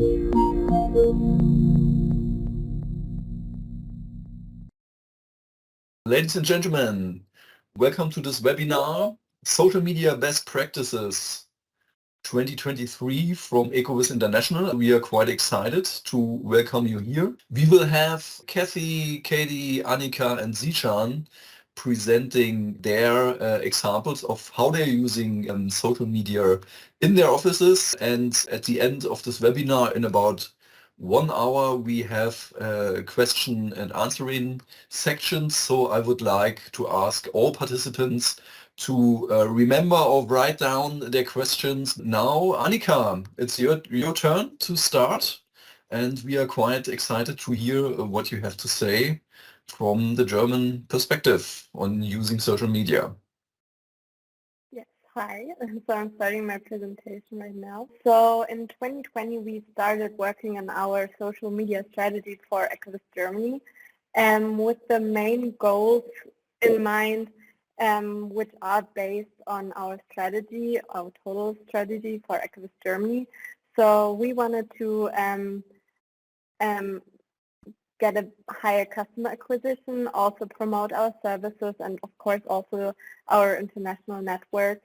Ladies and gentlemen, welcome to this webinar, Social Media Best Practices 2023 from Ecovis International. We are quite excited to welcome you here. We will have Kathy, Katie, Anika and Zeeshan presenting their examples of how they're using social media in their offices. And at the end of this webinar, in about 1 hour, we have a question and answering section. So I would like to ask all participants to remember or write down their questions now. Anika, it's your turn to start, and we are quite excited to hear what you have to say from the German perspective on using social media. Yes, hi. So I'm starting my presentation right now. So in 2020, we started working on our social media strategy for Ecovis Germany, with the main goals in mind, which are based on our strategy, our total strategy for Ecovis Germany. So we wanted to get a higher customer acquisition, also promote our services, and of course also our international network.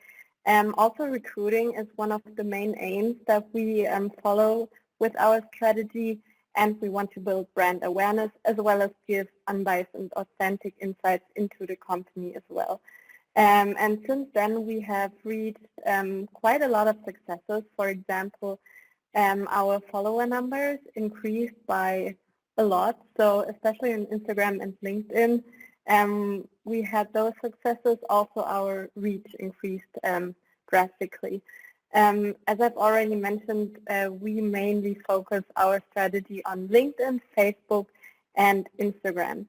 Also recruiting is one of the main aims that we follow with our strategy, and we want to build brand awareness as well as give unbiased and authentic insights into the company as well. And since then we have reached quite a lot of successes. For example, our follower numbers increased by a lot, so especially on Instagram and LinkedIn, we had those successes. Also our reach increased drastically. As I've already mentioned, we mainly focus our strategy on LinkedIn, Facebook, and Instagram.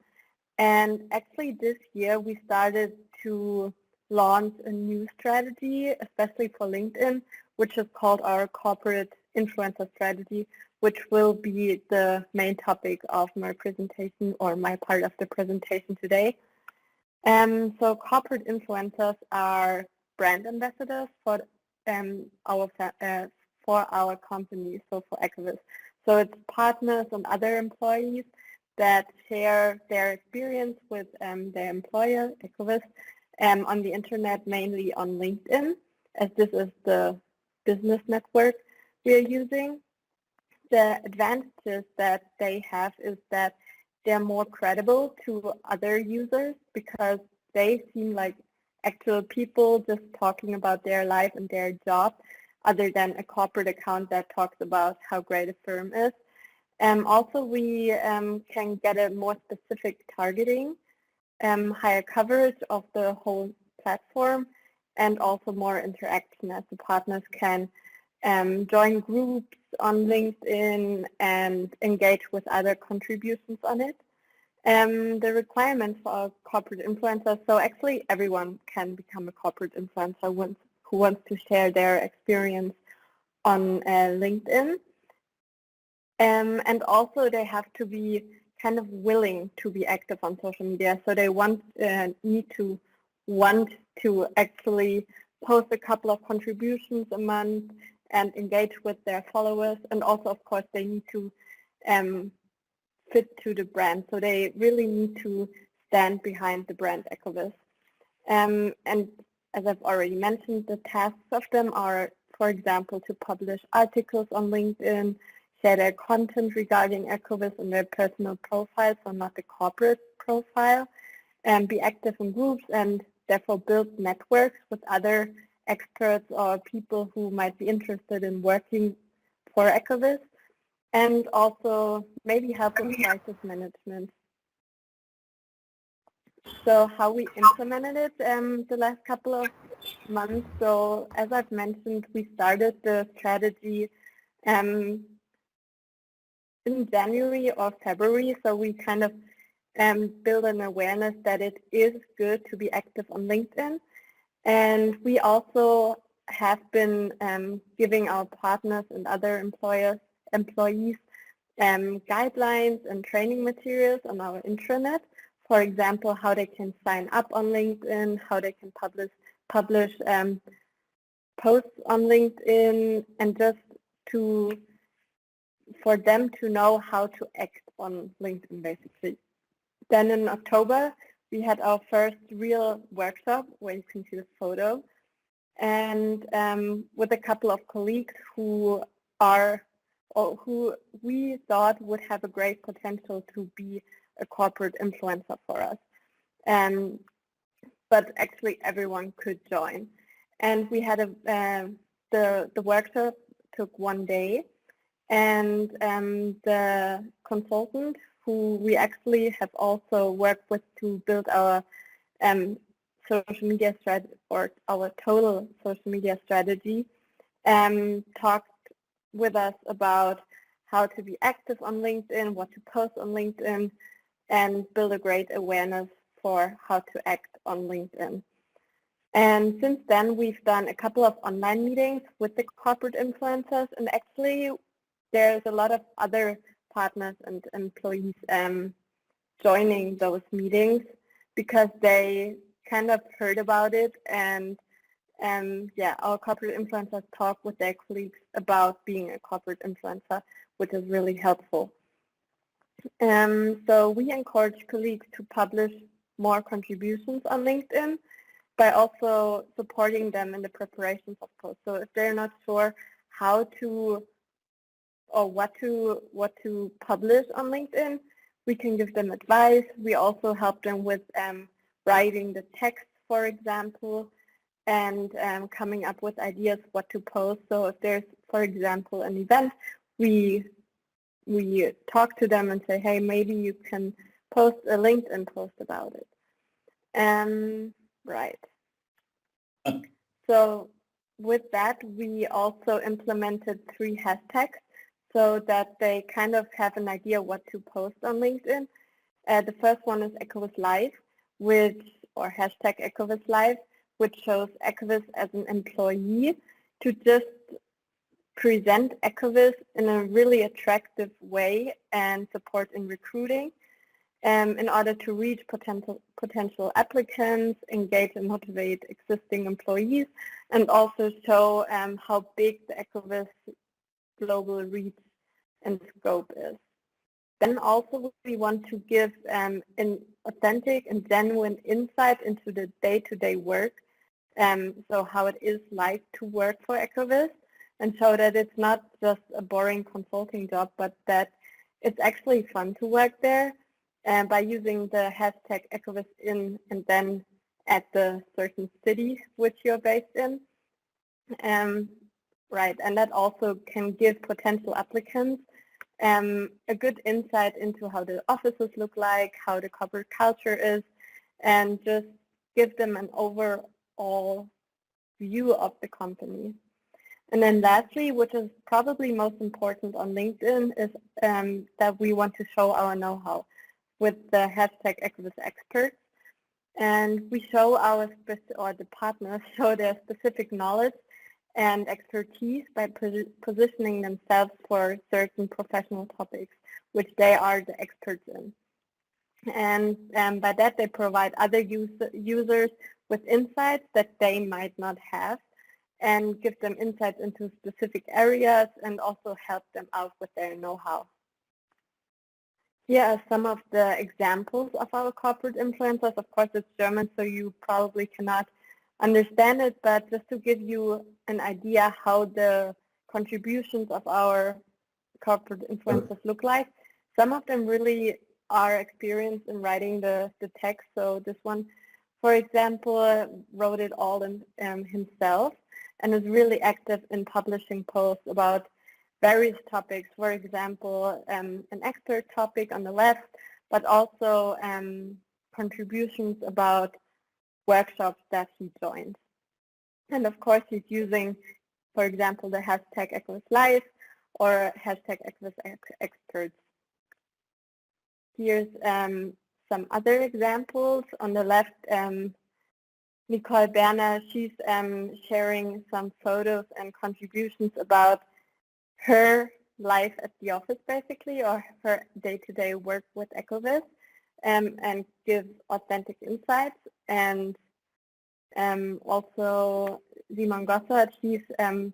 And actually this year we started to launch a new strategy, especially for LinkedIn, which is called our corporate influencer strategy, which will be the main topic of my presentation, or my part of the presentation today. So corporate influencers are brand ambassadors for our company, so for Ecovis. So it's partners and other employees that share their experience with their employer, Ecovis, on the internet, mainly on LinkedIn, as this is the business network we are using. The advantages that they have is that they're more credible to other users because they seem like actual people just talking about their life and their job, other than a corporate account that talks about how great a firm is. Also, we can get a more specific targeting, higher coverage of the whole platform, and also more interaction, as the partners can join groups on LinkedIn and engage with other contributions on it. The requirements for our corporate influencers, so actually everyone can become a corporate influencer who wants to share their experience on LinkedIn. And also they have to be kind of willing to be active on social media. So they need to want to actually post a couple of contributions a month and engage with their followers. And also, of course, they need to fit to the brand. So they really need to stand behind the brand Ecovis. And as I've already mentioned, the tasks of them are, for example, to publish articles on LinkedIn, share their content regarding Ecovis in their personal profile, so not the corporate profile, and be active in groups and therefore build networks with other experts or people who might be interested in working for Ecovis, and also maybe help with crisis management. So how we implemented it the last couple of months. So as I've mentioned, we started the strategy in January or February. So we kind of build an awareness that it is good to be active on LinkedIn. And we also have been giving our partners and other employees guidelines and training materials on our intranet. For example, how they can sign up on LinkedIn, how they can publish posts on LinkedIn, and just to for them to know how to act on LinkedIn, basically. Then in October, we had our first real workshop where you can see the photo, and with a couple of colleagues who we thought would have a great potential to be a corporate influencer for us. But actually everyone could join. And we had the workshop took 1 day, and the consultant who we actually have also worked with to build our social media strategy, or our total social media strategy, talked with us about how to be active on LinkedIn, what to post on LinkedIn, and build a great awareness for how to act on LinkedIn. And since then, we've done a couple of online meetings with the corporate influencers, and actually there's a lot of other partners and employees joining those meetings because they kind of heard about it, and our corporate influencers talk with their colleagues about being a corporate influencer, which is really helpful. So we encourage colleagues to publish more contributions on LinkedIn by also supporting them in the preparations of posts. So if they're not sure how to or what to publish on LinkedIn, we can give them advice. We also help them with writing the text, for example, and coming up with ideas what to post. So if there's, for example, an event, we talk to them and say, hey, maybe you can post a LinkedIn post about it. Right. So with that, we also implemented 3 hashtags so that they kind of have an idea what to post on LinkedIn. The first one is Ecovis Live, or hashtag Ecovis Live, which shows Ecovis as an employee to just present Ecovis in a really attractive way and support in recruiting in order to reach potential applicants, engage and motivate existing employees, and also show how big the Ecovis global reach and scope is. Then also we want to give an authentic and genuine insight into the day-to-day work, so how it is like to work for Ecovis, and show that it's not just a boring consulting job, but that it's actually fun to work there, by using the hashtag Ecovis in and then at the certain city which you're based in. Right, and that also can give potential applicants a good insight into how the offices look like, how the corporate culture is, and just give them an overall view of the company. And then lastly, which is probably most important on LinkedIn, is that we want to show our know-how with the hashtag Ecovis Experts. And we show the partners show their specific knowledge and expertise by positioning themselves for certain professional topics, which they are the experts in. And by that, they provide other users with insights that they might not have, and give them insights into specific areas and also help them out with their know-how. Here are some of the examples of our corporate influencers. Of course, it's German, so you probably cannot understand it, but just to give you an idea how the contributions of our corporate influencers look like. Some of them really are experienced in writing the text. So this one, for example, wrote it all himself and is really active in publishing posts about various topics. For example, an expert topic on the left, but also contributions about workshops that he joined. And of course, he's using, for example, the hashtag Ecovis Live or hashtag Ecovis Experts. Here's some other examples. On the left, Nicole Berner, she's sharing some photos and contributions about her life at the office, basically, or her day-to-day work with Ecovis, and gives authentic insights. And also Simon Gossard, he's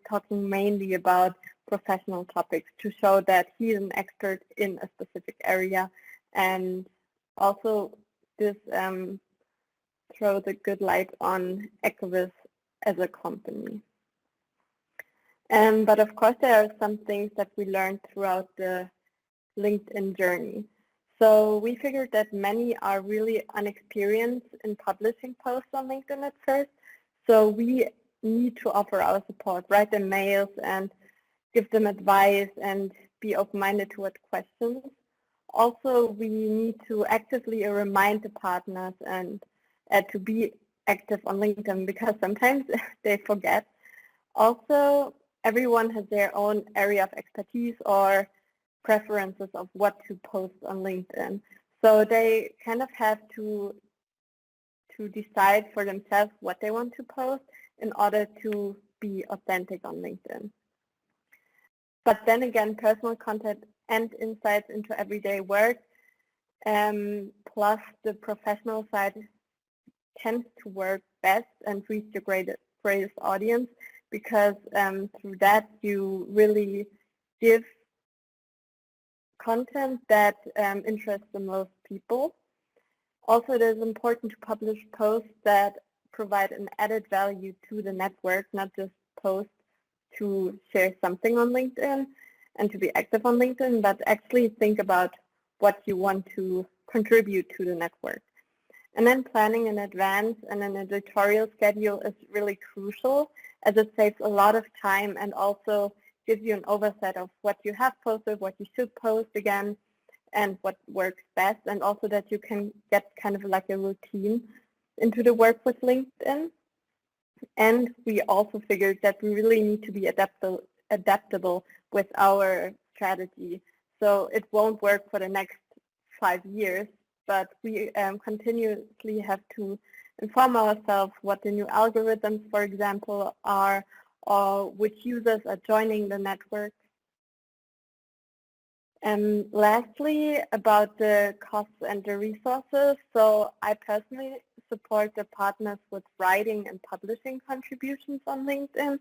talking mainly about professional topics to show that he's an expert in a specific area, and also this throws a good light on Ecovis as a company. But of course, there are some things that we learned throughout the LinkedIn journey. So we figured that many are really unexperienced in publishing posts on LinkedIn at first. So we need to offer our support, write them mails and give them advice and be open-minded toward questions. Also, we need to actively remind the partners and to be active on LinkedIn, because sometimes they forget. Also, everyone has their own area of expertise or preferences of what to post on LinkedIn. So they kind of have to decide for themselves what they want to post in order to be authentic on LinkedIn. But then again, personal content and insights into everyday work, plus the professional side, tends to work best and reach the greatest audience, because through that you really give content that interests the most people. Also, it is important to publish posts that provide an added value to the network, not just posts to share something on LinkedIn and to be active on LinkedIn, but actually think about what you want to contribute to the network. And then planning in advance and an editorial schedule is really crucial, as it saves a lot of time and also gives you an oversight of what you have posted, what you should post again, and what works best, and also that you can get kind of like a routine into the work with LinkedIn. And we also figured that we really need to be adaptable with our strategy. So it won't work for the next 5 years, but we continuously have to inform ourselves what the new algorithms, for example, are, or which users are joining the network. And lastly, about the costs and the resources. So I personally support the partners with writing and publishing contributions on LinkedIn,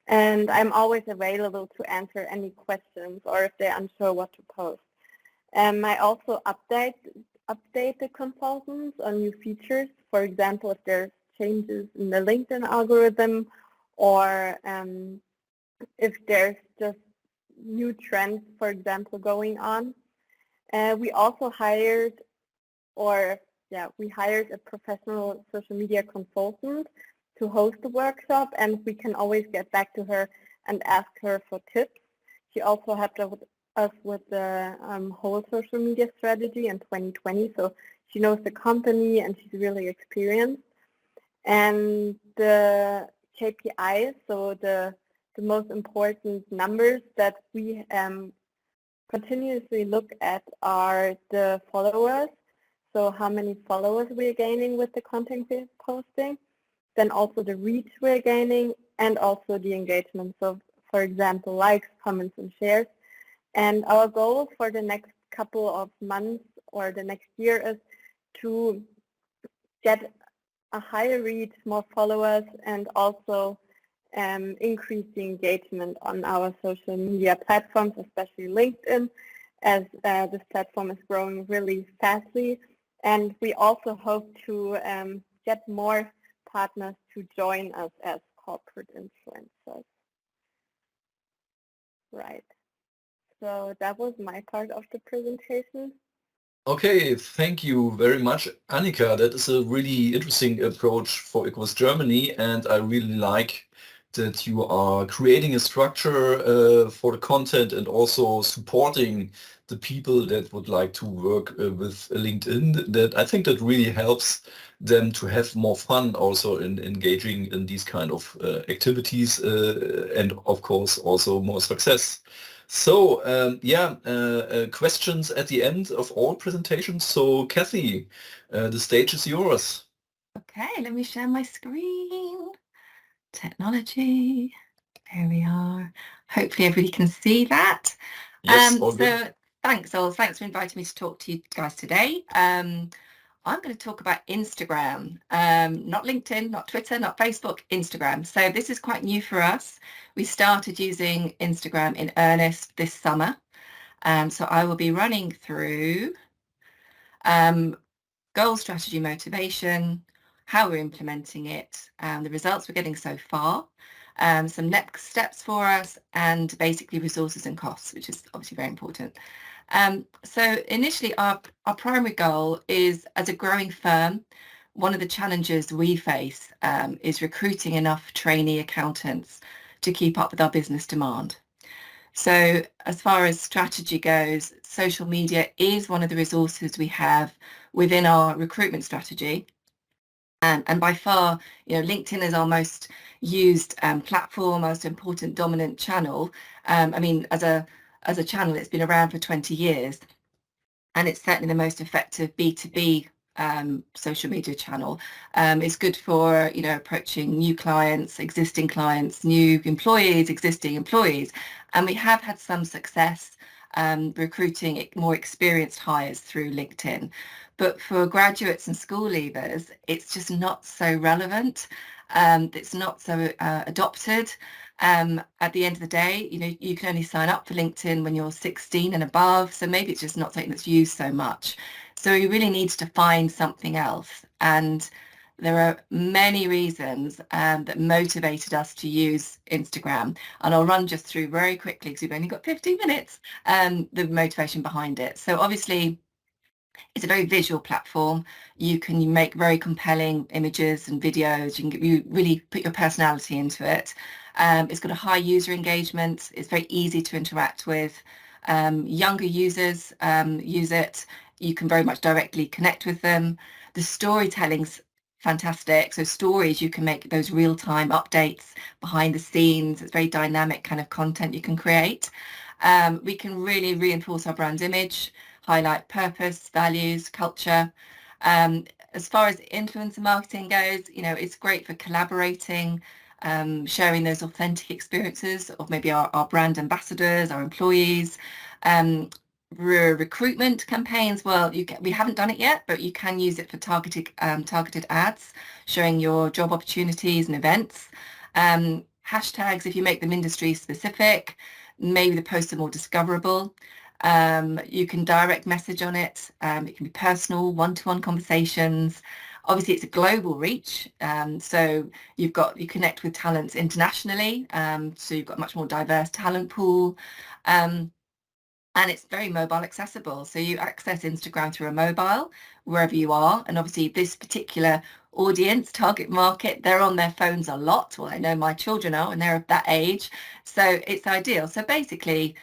and I'm always available to answer any questions or if they're unsure what to post. I also update the consultants on new features, for example, if there's changes in the LinkedIn algorithm, or if there's just new trends, for example, going on. We also hired a professional social media consultant to host the workshop, and we can always get back to her and ask her for tips. She also helped us with the whole social media strategy in 2020, so she knows the company and she's really experienced. And the KPIs, so the most important numbers that we continuously look at are the followers, so how many followers we're gaining with the content we're posting, then also the reach we're gaining, and also the engagement, so for example, likes, comments, and shares. And our goal for the next couple of months or the next year is to get a higher reach, more followers, and also increase the engagement on our social media platforms, especially LinkedIn, as this platform is growing really fastly. And we also hope to get more partners to join us as corporate influencers. Right. So that was my part of the presentation. Okay, thank you very much, Anika. That is a really interesting approach for Ecovis Germany, and I really like that you are creating a structure for the content and also supporting the people that would like to work with LinkedIn. That I think that really helps them to have more fun also in engaging in these kind of activities and of course also more success. So questions at the end of all presentations. So Kathy, the stage is yours. Okay, let me share my screen. Technology, there we are. Hopefully everybody can see that. Yes, all good. So thanks for inviting me to talk to you guys today. I'm going to talk about Instagram, not LinkedIn, not Twitter, not Facebook, Instagram. So this is quite new for us. We started using Instagram in earnest this summer. So I will be running through goal, strategy, motivation, how we're implementing it, the results we're getting so far, some next steps for us, and basically resources and costs, which is obviously very important. So initially, our primary goal is, as a growing firm, one of the challenges we face is recruiting enough trainee accountants to keep up with our business demand. So as far as strategy goes, social media is one of the resources we have within our recruitment strategy. And by far, LinkedIn is our most used platform, most important dominant channel. I mean, as a channel, it's been around for 20 years, and it's certainly the most effective B2B social media channel. It's good for, approaching new clients, existing clients, new employees, existing employees. And we have had some success recruiting more experienced hires through LinkedIn. But for graduates and school leavers, it's just not so relevant. It's not so adopted. At the end of the day, you can only sign up for LinkedIn when you're 16 and above. So maybe it's just not something that's used so much. So we really need to find something else. And there are many reasons that motivated us to use Instagram. And I'll run just through very quickly, because we've only got 15 minutes, the motivation behind it. So obviously, it's a very visual platform. You can make very compelling images and videos. You really put your personality into it. It's got a high user engagement. It's very easy to interact with. Younger users use it. You can very much directly connect with them. The storytelling's fantastic. So stories, you can make those real-time updates behind the scenes. It's very dynamic kind of content you can create. We can really reinforce our brand image, highlight purpose, values, culture. As far as influencer marketing goes, it's great for collaborating, sharing those authentic experiences of maybe our brand ambassadors, our employees. Recruitment campaigns, well, we haven't done it yet, but you can use it for targeted ads, showing your job opportunities and events. Hashtags, if you make them industry specific, maybe the posts are more discoverable. You can direct message on it. It can be personal, one-to-one conversations. Obviously, it's a global reach. So you connect with talents internationally. So you've got a much more diverse talent pool. And it's very mobile accessible. So you access Instagram through a mobile, wherever you are. And obviously this particular audience, target market, they're on their phones a lot. Well, I know my children are, and they're of that age. So it's ideal. So basically,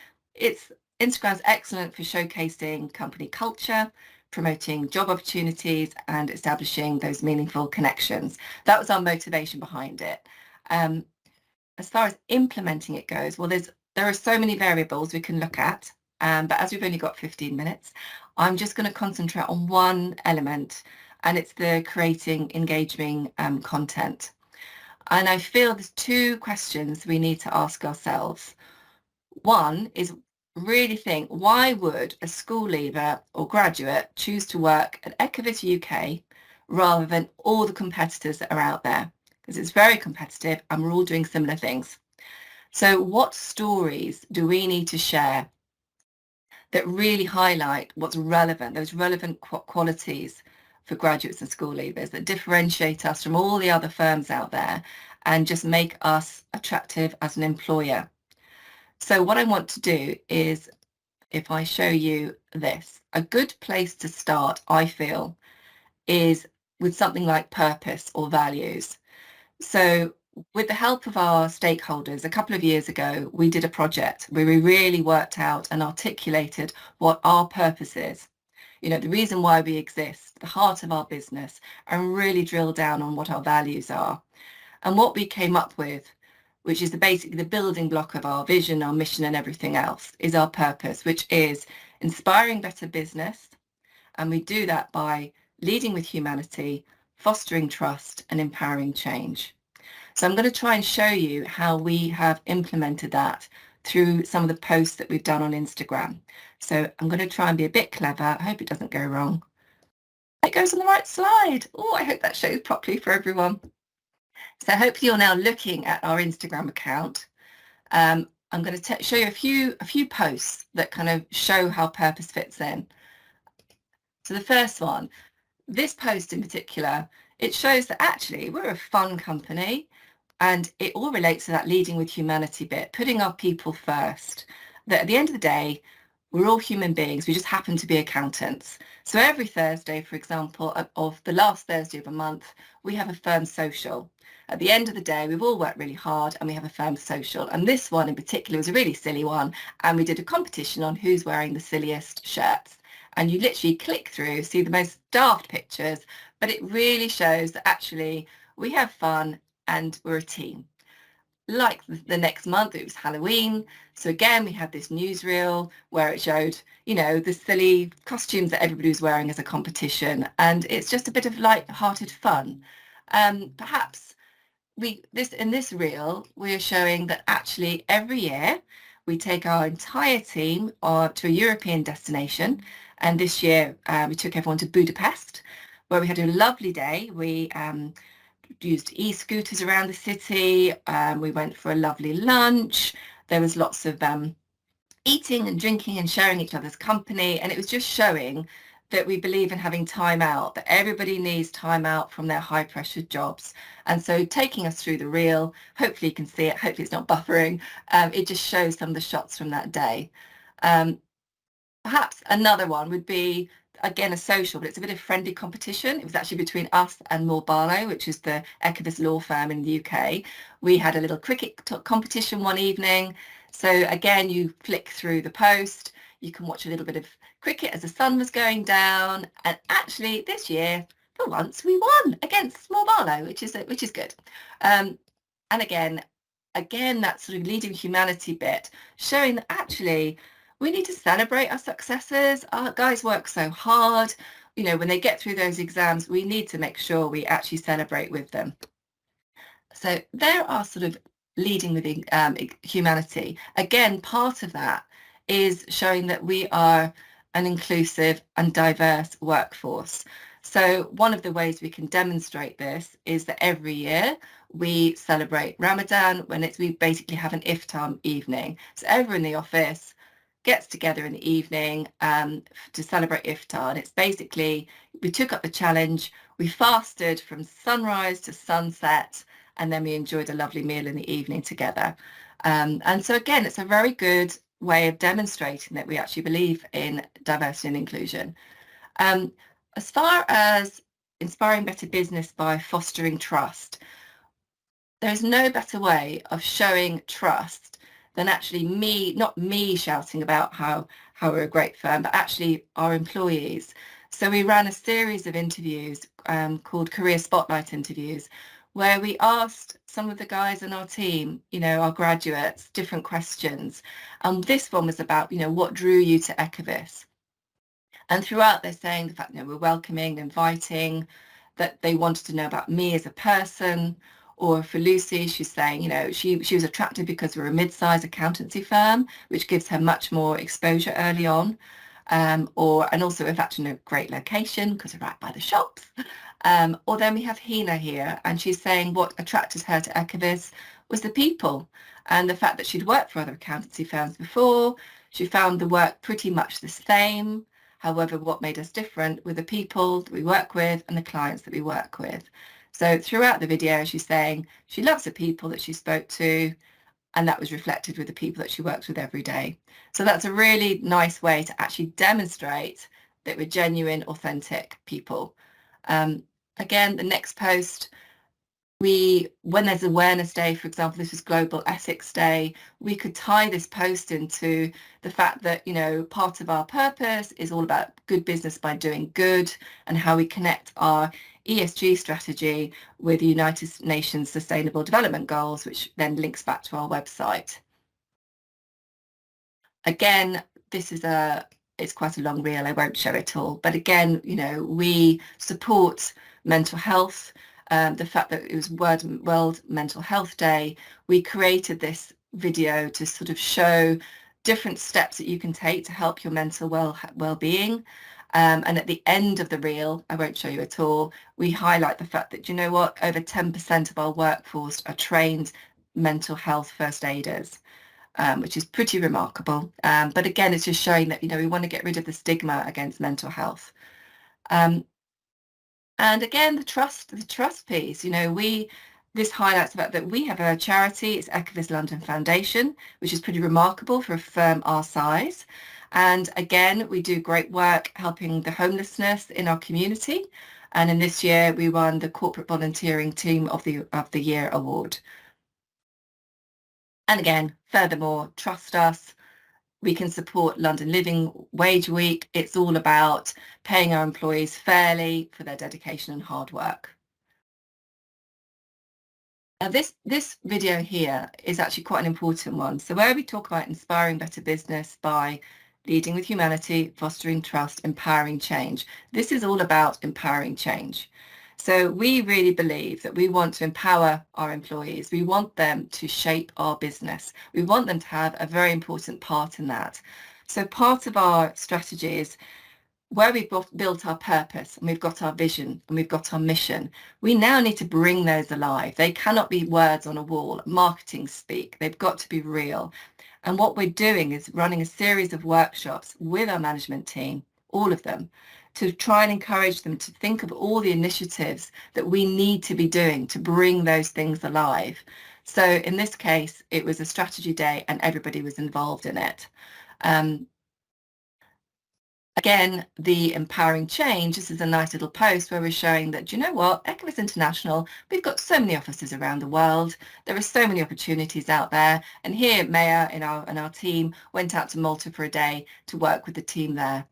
Instagram's excellent for showcasing company culture, promoting job opportunities, and establishing those meaningful connections. That was our motivation behind it. As far as implementing it goes, well, there are so many variables we can look at. But as we've only got 15 minutes, I'm just going to concentrate on one element, and it's the creating engaging content. And I feel there's two questions we need to ask ourselves. One is really think, why would a school leaver or graduate choose to work at Ecovis UK rather than all the competitors that are out there? Because it's very competitive and we're all doing similar things. So what stories do we need to share that really highlight what's relevant, those relevant qualities for graduates and school leavers that differentiate us from all the other firms out there and just make us attractive as an employer? So what I want to do is, if I show you this, a good place to start, I feel, is with something like purpose or values. So with the help of our stakeholders, a couple of years ago, we did a project where we really worked out and articulated what our purpose is, the reason why we exist, the heart of our business, and really drill down on what our values are. And what we came up with, which is basically the building block of our vision, our mission, and everything else, is our purpose, which is inspiring better business. And we do that by leading with humanity, fostering trust, and empowering change. So I'm going to try and show you how we have implemented that through some of the posts that we've done on Instagram. So I'm going to try and be a bit clever. I hope it doesn't go wrong. It goes on the right slide. Oh, I hope that shows properly for everyone. So hopefully you're now looking at our Instagram account. I'm going to show you a few posts that kind of show how purpose fits in. So the first one, this post in particular, it shows that actually we're a fun company, and it all relates to that leading with humanity bit, putting our people first. That at the end of the day, we're all human beings. We just happen to be accountants. So every Thursday, for example, of the last Thursday of a month, we have a firm social. At the end of the day, we've all worked really hard and we have a firm social. And this one in particular was a really silly one. And we did a competition on who's wearing the silliest shirts. And you literally click through, see the most daft pictures, but it really shows that actually we have fun and we're a team. Like the next month, it was Halloween. So again, we had this newsreel where it showed, you know, the silly costumes that everybody was wearing as a competition. And it's just a bit of light-hearted fun. Perhaps in this reel, we're showing that actually every year we take our entire team to a European destination. And this year we took everyone to Budapest, where we had a lovely day. We used e-scooters around the city. We went for a lovely lunch. There was lots of eating and drinking and sharing each other's company. And it was just showing that we believe in having time out, that everybody needs time out from their high pressure jobs. And so taking us through the reel, hopefully you can see it, hopefully it's not buffering. It just shows some of the shots from that day. Perhaps another one would be, again, a social, but it's a bit of friendly competition. It was actually between us and Moore Barlow, which is the Ecovis law firm in the UK. We had a little cricket competition one evening. So again, you flick through the post, you can watch a little bit of cricket as the sun was going down. And actually this year, for once, we won against Moore Barlow, which is good. And again, that sort of leading humanity bit, showing that actually we need to celebrate our successes. Our guys work so hard. You know, when they get through those exams, we need to make sure we actually celebrate with them. So there are sort of leading with humanity. Again, part of that is showing that we are an inclusive and diverse workforce. So one of the ways we can demonstrate this is that every year we celebrate Ramadan when we basically have an iftar evening. So everyone in the office gets together in the evening to celebrate iftar. And it's basically, we took up the challenge, we fasted from sunrise to sunset, and then we enjoyed a lovely meal in the evening together. And so again, it's a very good way of demonstrating that we actually believe in diversity and inclusion. As far as inspiring better business by fostering trust, there's no better way of showing trust than actually not me shouting about how we're a great firm, but actually our employees. So we ran a series of interviews called Career Spotlight interviews, where we asked some of the guys in our team, you know, our graduates, different questions. And this one was about, you know, what drew you to Ecovis? And throughout they're saying the fact, you know, we're welcoming, inviting, that they wanted to know about me as a person. Or for Lucy, she's saying, you know, she was attracted because we're a mid-sized accountancy firm, which gives her much more exposure early on. And also, in fact, in a great location because we're right by the shops. Or then we have Hina here, and she's saying what attracted her to Ecovis was the people and the fact that she'd worked for other accountancy firms before. She found the work pretty much the same. However, what made us different were the people that we work with and the clients that we work with. So throughout the video, she's saying she loves the people that she spoke to, and that was reflected with the people that she works with every day. So that's a really nice way to actually demonstrate that we're genuine, authentic people. Again, the next post, when there's Awareness Day, for example, this was Global Ethics Day, we could tie this post into the fact that, you know, part of our purpose is all about good business by doing good, and how we connect our ESG strategy with the United Nations Sustainable Development Goals, which then links back to our website. Again, it's quite a long reel, I won't show it all, but again, you know, we support mental health. The fact that it was World Mental Health Day, we created this video to sort of show different steps that you can take to help your mental well-being. And at the end of the reel, I won't show you at all, we highlight the fact that, you know what, over 10% of our workforce are trained mental health first aiders, which is pretty remarkable. But again, it's just showing that, you know, we want to get rid of the stigma against mental health. And again, the trust piece, you know, this highlights the fact that we have a charity, it's Ecovis London Foundation, which is pretty remarkable for a firm our size. And again, we do great work helping the homelessness in our community. And in this year, we won the Corporate Volunteering Team of the Year award. And again, furthermore, trust us. We can support London Living Wage Week. It's all about paying our employees fairly for their dedication and hard work. Now this video here is actually quite an important one. So where we talk about inspiring better business by leading with humanity, fostering trust, empowering change. This is all about empowering change. So we really believe that we want to empower our employees. We want them to shape our business. We want them to have a very important part in that. So part of our strategy is where we've built our purpose and we've got our vision and we've got our mission, we now need to bring those alive. They cannot be words on a wall, marketing speak. They've got to be real. And what we're doing is running a series of workshops with our management team, all of them, to try and encourage them to think of all the initiatives that we need to be doing to bring those things alive. So in this case, it was a strategy day and everybody was involved in it. Again, the empowering change, this is a nice little post where we're showing that, you know what, Ecovis International, we've got so many offices around the world. There are so many opportunities out there. And here, Maya and our team went out to Malta for a day to work with the team there.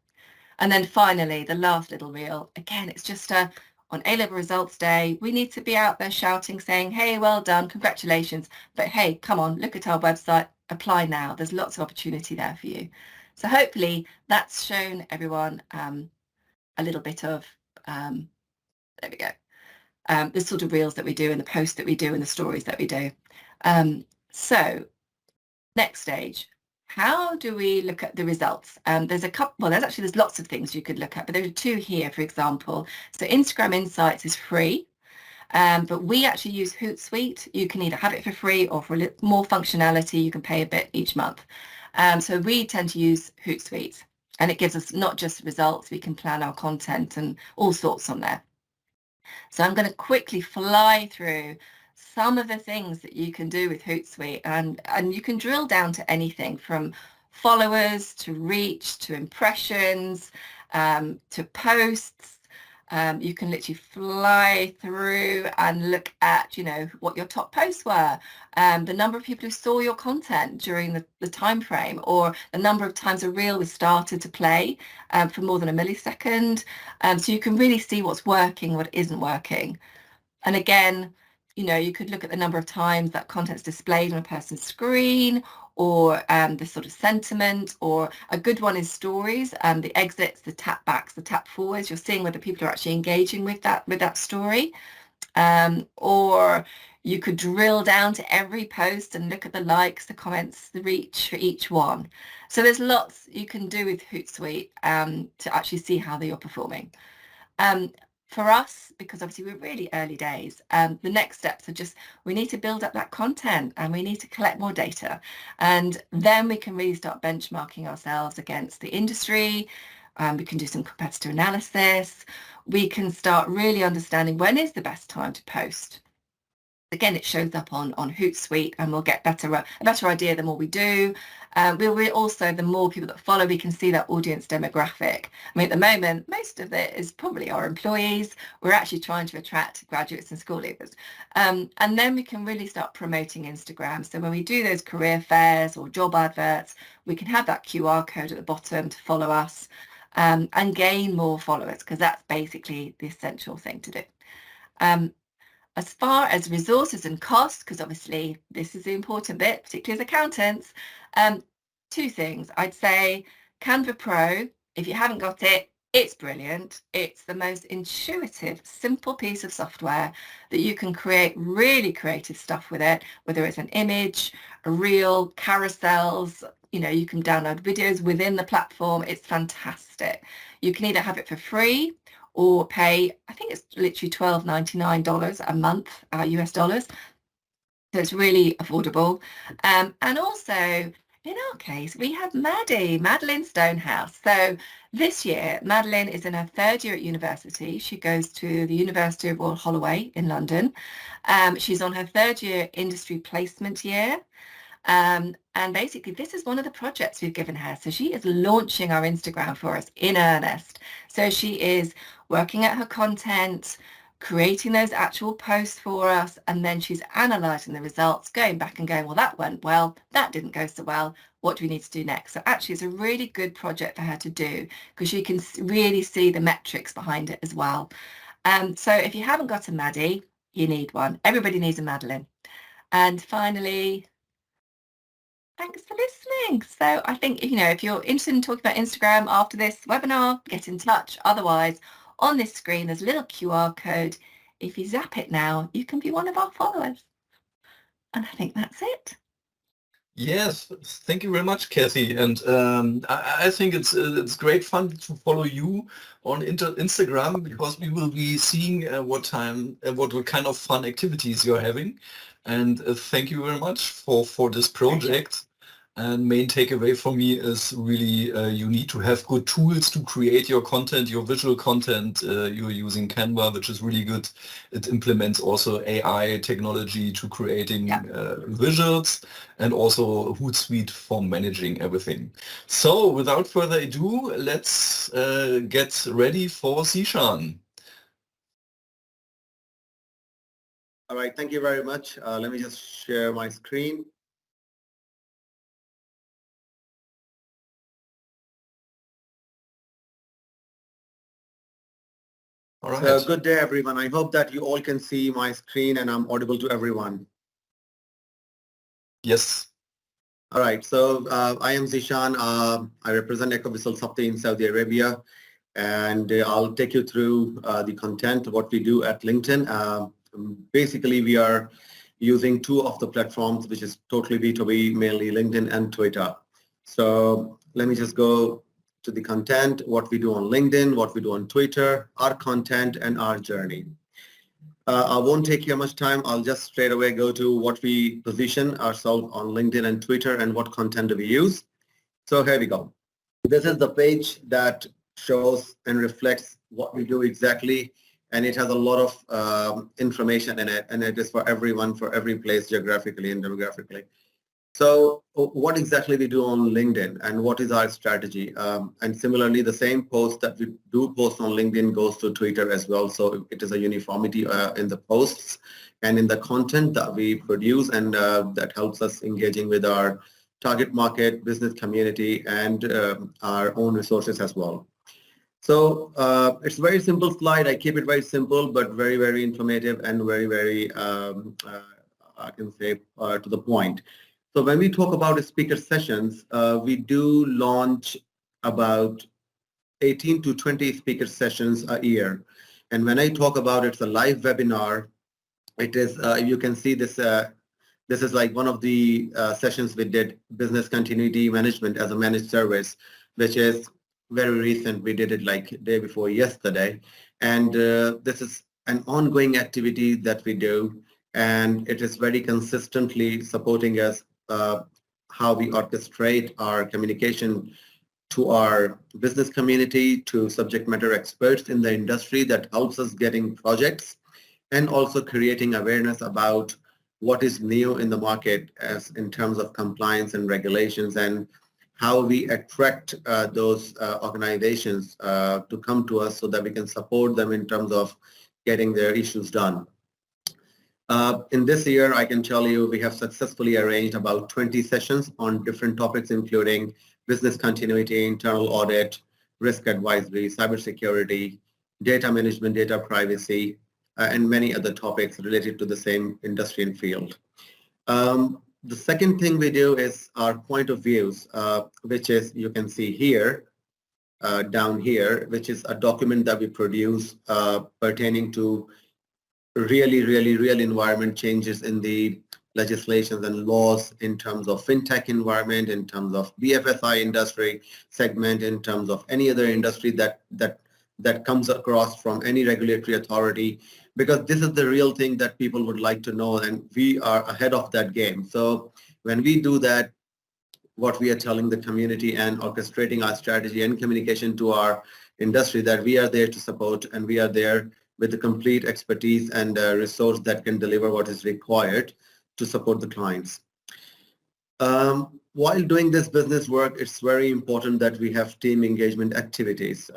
And then finally, the last little reel, again, it's just on A-level results day, we need to be out there shouting, saying, hey, well done, congratulations. But hey, come on, look at our website, apply now. There's lots of opportunity there for you. So hopefully that's shown everyone a little bit of, there we go, the sort of reels that we do and the posts that we do and the stories that we do. So next stage, how do we look at the results? There's a couple, well, there's lots of things you could look at, but there are two here, for example. So Instagram Insights is free. But we actually use Hootsuite. You can either have it for free or for a little more functionality, you can pay a bit each month. So we tend to use Hootsuite, and it gives us not just results, we can plan our content and all sorts on there. So I'm going to quickly fly through some of the things that you can do with Hootsuite, and you can drill down to anything from followers to reach to impressions to posts. You can literally fly through and look at, you know, what your top posts were, the number of people who saw your content during the time frame, or the number of times a reel was started to play for more than a millisecond. So you can really see what's working, what isn't working. And again, you know, you could look at the number of times that content's displayed on a person's screen, or the sort of sentiment, or a good one is stories, the exits, the tap backs, the tap forwards. You're seeing whether people are actually engaging with that story. Or you could drill down to every post and look at the likes, the comments, the reach for each one. So there's lots you can do with Hootsuite to actually see how they are performing. For us, because obviously we're really early days, the next steps are just, we need to build up that content and we need to collect more data. And then we can really start benchmarking ourselves against the industry. We can do some competitor analysis. We can start really understanding when is the best time to post. Again, it shows up on Hootsuite, and we'll get a better idea the more we do. We'll also, the more people that follow, we can see that audience demographic. I mean, at the moment, most of it is probably our employees. We're actually trying to attract graduates and school leavers. And then we can really start promoting Instagram. So when we do those career fairs or job adverts, we can have that QR code at the bottom to follow us and gain more followers, because that's basically the essential thing to do. As far as resources and costs, because obviously this is the important bit, particularly as accountants, two things. I'd say Canva Pro, if you haven't got it, it's brilliant. It's the most intuitive, simple piece of software that you can create really creative stuff with it, whether it's an image, a reel, carousels, you can download videos within the platform. It's fantastic. You can either have it for free or pay, I think it's literally $12.99 a month, US dollars. So it's really affordable. And also, in our case, we have Madeline Stonehouse. So this year, Madeline is in her third year at university. She goes to the University of Royal Holloway in London. She's on her third year industry placement year. And basically, this is one of the projects we've given her. So she is launching our Instagram for us in earnest. So she is working at her content, creating those actual posts for us, and then she's analysing the results, going back and going, well, that went well, that didn't go so well, what do we need to do next? So actually, it's a really good project for her to do because you can really see the metrics behind it as well. So if you haven't got a Maddie, you need one. Everybody needs a Madeline. And finally, thanks for listening. So I think, if you're interested in talking about Instagram after this webinar, get in touch. Otherwise, on this screen, there's a little QR code. If you zap it now, you can be one of our followers. And I think that's it. Yes, thank you very much, Kathy. And I think it's great fun to follow you on Instagram because we will be seeing what kind of fun activities you're having. And thank you very much for this project. And main takeaway for me is really you need to have good tools to create your content, your visual content. You're using Canva, which is really good. It implements also AI technology to creating visuals, and also Hootsuite for managing everything. So without further ado, let's get ready for Zeeshan. All right, thank you very much. Let me just share my screen. All right. Good day, everyone. I hope that you all can see my screen and I'm audible to everyone. Yes. All right. So I am Zeeshan. I represent Ecovis in Saudi Arabia, and I'll take you through the content, what we do at LinkedIn. Basically, we are using two of the platforms, which is totally B2B, mainly LinkedIn and Twitter. So let me just go to the content, what we do on LinkedIn, what we do on Twitter, our content, and our journey. I won't take here much time. I'll just straight away go to what we position ourselves on LinkedIn and Twitter and what content do we use. So here we go. This is the page that shows and reflects what we do exactly, and it has a lot of information in it, and it is for everyone, for every place geographically and demographically. So what exactly we do on LinkedIn and what is our strategy? And similarly, the same post that we do post on LinkedIn goes to Twitter as well. So it is a uniformity in the posts and in the content that we produce, and that helps us engaging with our target market, business community, and our own resources as well. So it's a very simple slide. I keep it very simple, but very, very informative and very, very, I can say, to the point. So when we talk about speaker sessions, we do launch about 18 to 20 speaker sessions a year. And when I talk about it's a live webinar, it is, you can see this, this is like one of the sessions we did, business continuity management as a managed service, which is very recent. We did it like day before yesterday. And this is an ongoing activity that we do. And it is very consistently supporting us how we orchestrate our communication to our business community, to subject matter experts in the industry that helps us getting projects, and also creating awareness about what is new in the market as in terms of compliance and regulations, and how we attract those organizations to come to us so that we can support them in terms of getting their issues done. In this year, I can tell you we have successfully arranged about 20 sessions on different topics, including business continuity, internal audit, risk advisory, cybersecurity, data management, data privacy, and many other topics related to the same industry and field. The second thing we do is our point of views, which is, you can see here, down here, which is a document that we produce pertaining to real environment changes in the legislations and laws in terms of fintech environment, in terms of BFSI industry segment, in terms of any other industry that comes across from any regulatory authority, because this is the real thing that people would like to know, and we are ahead of that game. So when we do that, what we are telling the community and orchestrating our strategy and communication to our industry, that we are there to support, and we are there with the complete expertise and resource that can deliver what is required to support the clients. While doing this business work, it's very important that we have team engagement activities.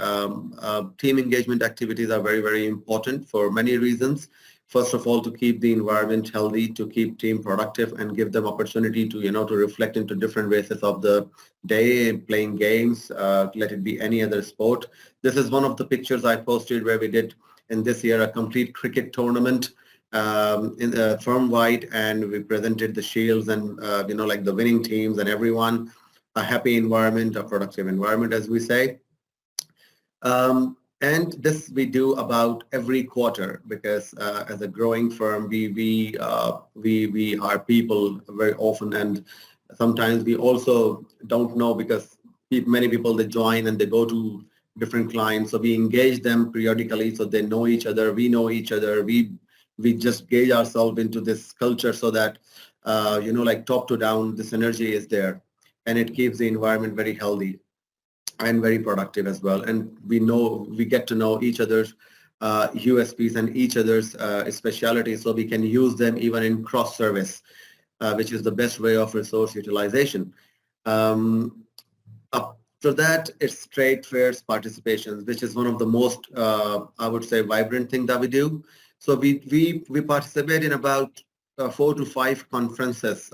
Team engagement activities are very, very important for many reasons. First of all, to keep the environment healthy, to keep team productive, and give them opportunity to, to reflect into different phases of the day, playing games, let it be any other sport. This is one of the pictures I posted where we did in this year a complete cricket tournament in firm-wide, and we presented the shields and, like the winning teams and everyone, a happy environment, a productive environment, as we say. And this we do about every quarter, because as a growing firm, we hire people very often, and sometimes we also don't know, because many people, they join and they go to different clients, so we engage them periodically so they know each other, we know each other, we just gauge ourselves into this culture so that like top to down, this energy is there, and it keeps the environment very healthy and very productive as well. And we get to know each other's USPs and each other's specialities, so we can use them even in cross service, which is the best way of resource utilization. After that, it's trade fairs participations, which is one of the most I would say vibrant thing that we do. So we participate in about 4 to 5 conferences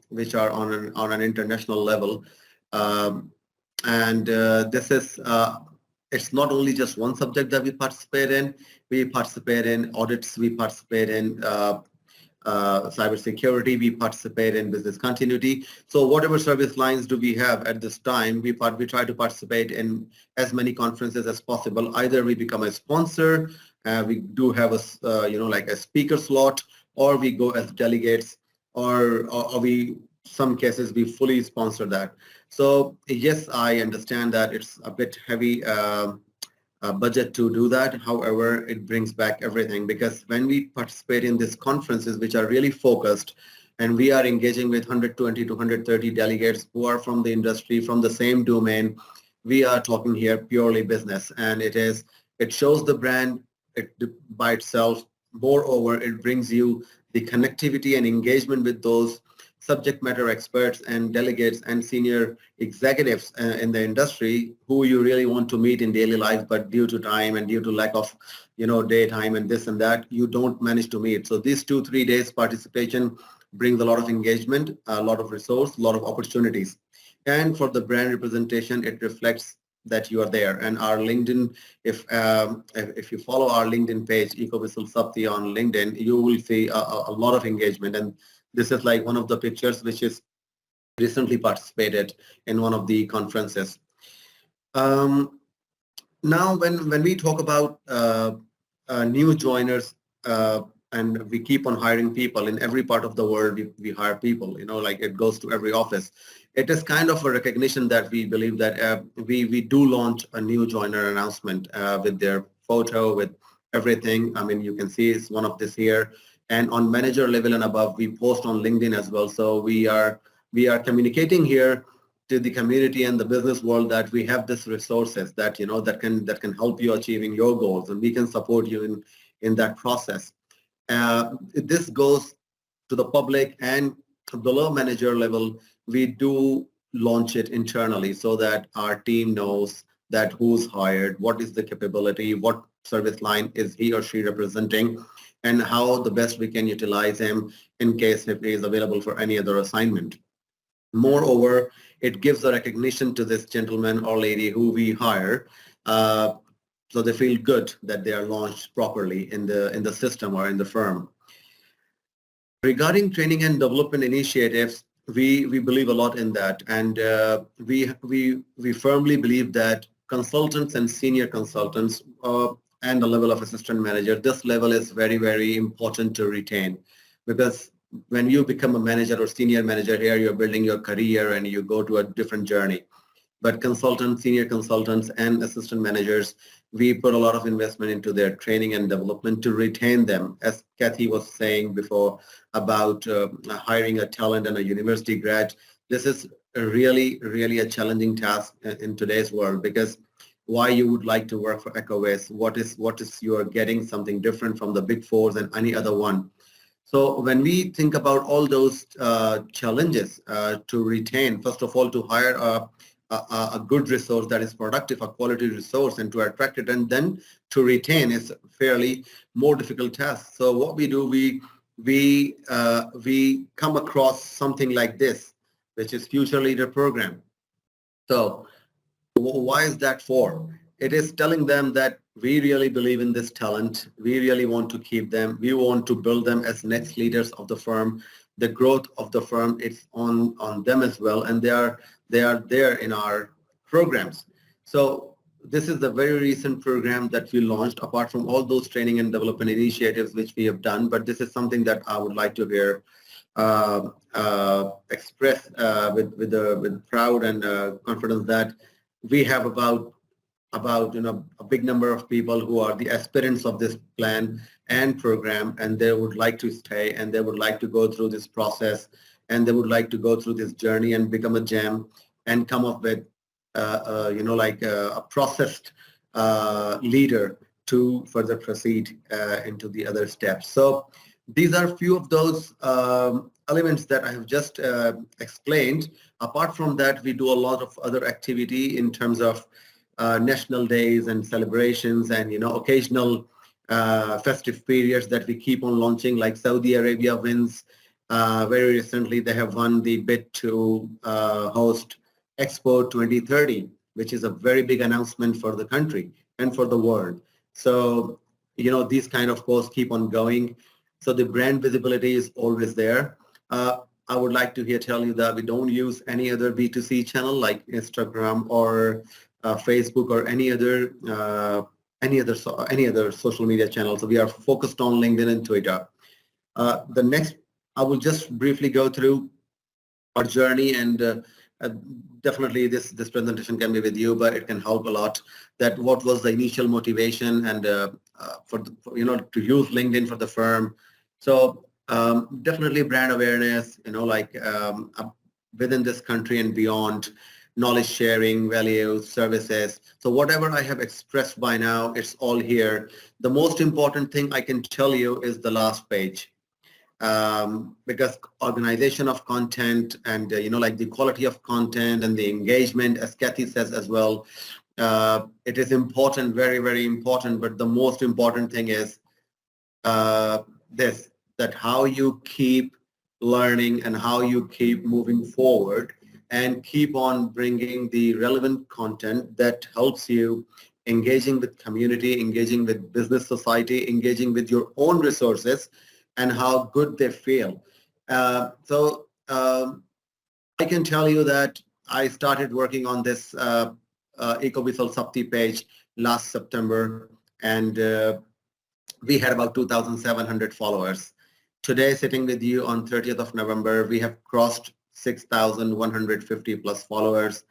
which are on an international level. And this is, it's not only just one subject that we participate in. We participate in audits, we participate in cybersecurity, we participate in business continuity. So whatever service lines do we have at this time, we try to participate in as many conferences as possible. Either we become a sponsor, we do have a, like a speaker slot, or we go as delegates, or some cases we fully sponsor that. So yes, I understand that it's a bit heavy budget to do that. However, it brings back everything, because when we participate in these conferences, which are really focused, and we are engaging with 120 to 130 delegates who are from the industry, from the same domain, we are talking here purely business, and it shows the brand by itself. Moreover, it brings you the connectivity and engagement with those subject matter experts and delegates and senior executives in the industry who you really want to meet in daily life, but due to time and due to lack of, daytime and this and that, you don't manage to meet. So these 2-3 days participation brings a lot of engagement, a lot of resource, a lot of opportunities. And for the brand representation, it reflects that you are there. And our LinkedIn, if you follow our LinkedIn page, Ecovis Sapti on LinkedIn, you will see a lot of engagement. And this is like one of the pictures which is recently participated in one of the conferences. Now, when we talk about new joiners, and we keep on hiring people in every part of the world, we hire people, like it goes to every office. It is kind of a recognition that we believe that we do launch a new joiner announcement with their photo, with everything. I mean, you can see it's one of this here. And on manager level and above, we post on LinkedIn as well. So we are communicating here to the community and the business world that we have these resources that that can help you achieving your goals, and we can support you in that process. This goes to the public, and below manager level, we do launch it internally so that our team knows that who's hired, what is the capability, what service line is he or she representing, and how the best we can utilize him in case if he is available for any other assignment. Moreover, it gives a recognition to this gentleman or lady who we hire, so they feel good that they are launched properly in the system or in the firm. Regarding training and development initiatives, we believe a lot in that, and we firmly believe that consultants and senior consultants and the level of assistant manager, this level is very, very important to retain, because when you become a manager or senior manager here, you're building your career and you go to a different journey. But consultants, senior consultants and assistant managers, we put a lot of investment into their training and development to retain them. As Kathy was saying before about hiring a talent and a university grad, this is really a challenging task in today's world, because why you would like to work for Ecovis, what is you are getting something different from the big fours and any other one. So when we think about all those challenges to retain, first of all, to hire a good resource that is productive, a quality resource, and to attract it, and then to retain is fairly more difficult task. So what we do, we come across something like this, which is Future Leader Program. So why is that for? It is telling them that we really believe in this talent. We really want to keep them. We want to build them as next leaders of the firm. The growth of the firm, it's on them as well, and they are there in our programs. So this is the very recent program that we launched, apart from all those training and development initiatives which we have done. But this is something that I would like to hear express with proud and confidence that we have about a big number of people who are the aspirants of this plan and program, and they would like to stay, and they would like to go through this process, and they would like to go through this journey and become a gem and come up with a processed leader to further proceed into the other steps. So these are a few of those elements that I have just explained. Apart from that, we do a lot of other activity in terms of national days and celebrations and occasional festive periods that we keep on launching, like Saudi Arabia wins. Very recently, they have won the bid to host Expo 2030, which is a very big announcement for the country and for the world. So, these kind of posts keep on going. So the brand visibility is always there. I would like to tell you that we don't use any other B2C channel like Instagram or Facebook or any other social media channel. So we are focused on LinkedIn and Twitter. The next, I will just briefly go through our journey, and definitely this presentation can be with you, but it can help a lot. That what was the initial motivation and to use LinkedIn for the firm. So definitely brand awareness, within this country and beyond, knowledge sharing, values, services. So whatever I have expressed by now, it's all here. The most important thing I can tell you is the last page. Because organization of content and the quality of content and the engagement, as Kathy says as well, it is important, very, very important. But the most important thing is that how you keep learning and how you keep moving forward and keep on bringing the relevant content that helps you engaging with community, engaging with business society, engaging with your own resources, and how good they feel. So I can tell you that I started working on this Ecovis Sapti page last September, and we had about 2,700 followers. Today, sitting with you on 30th of November, we have crossed 6,150 plus followers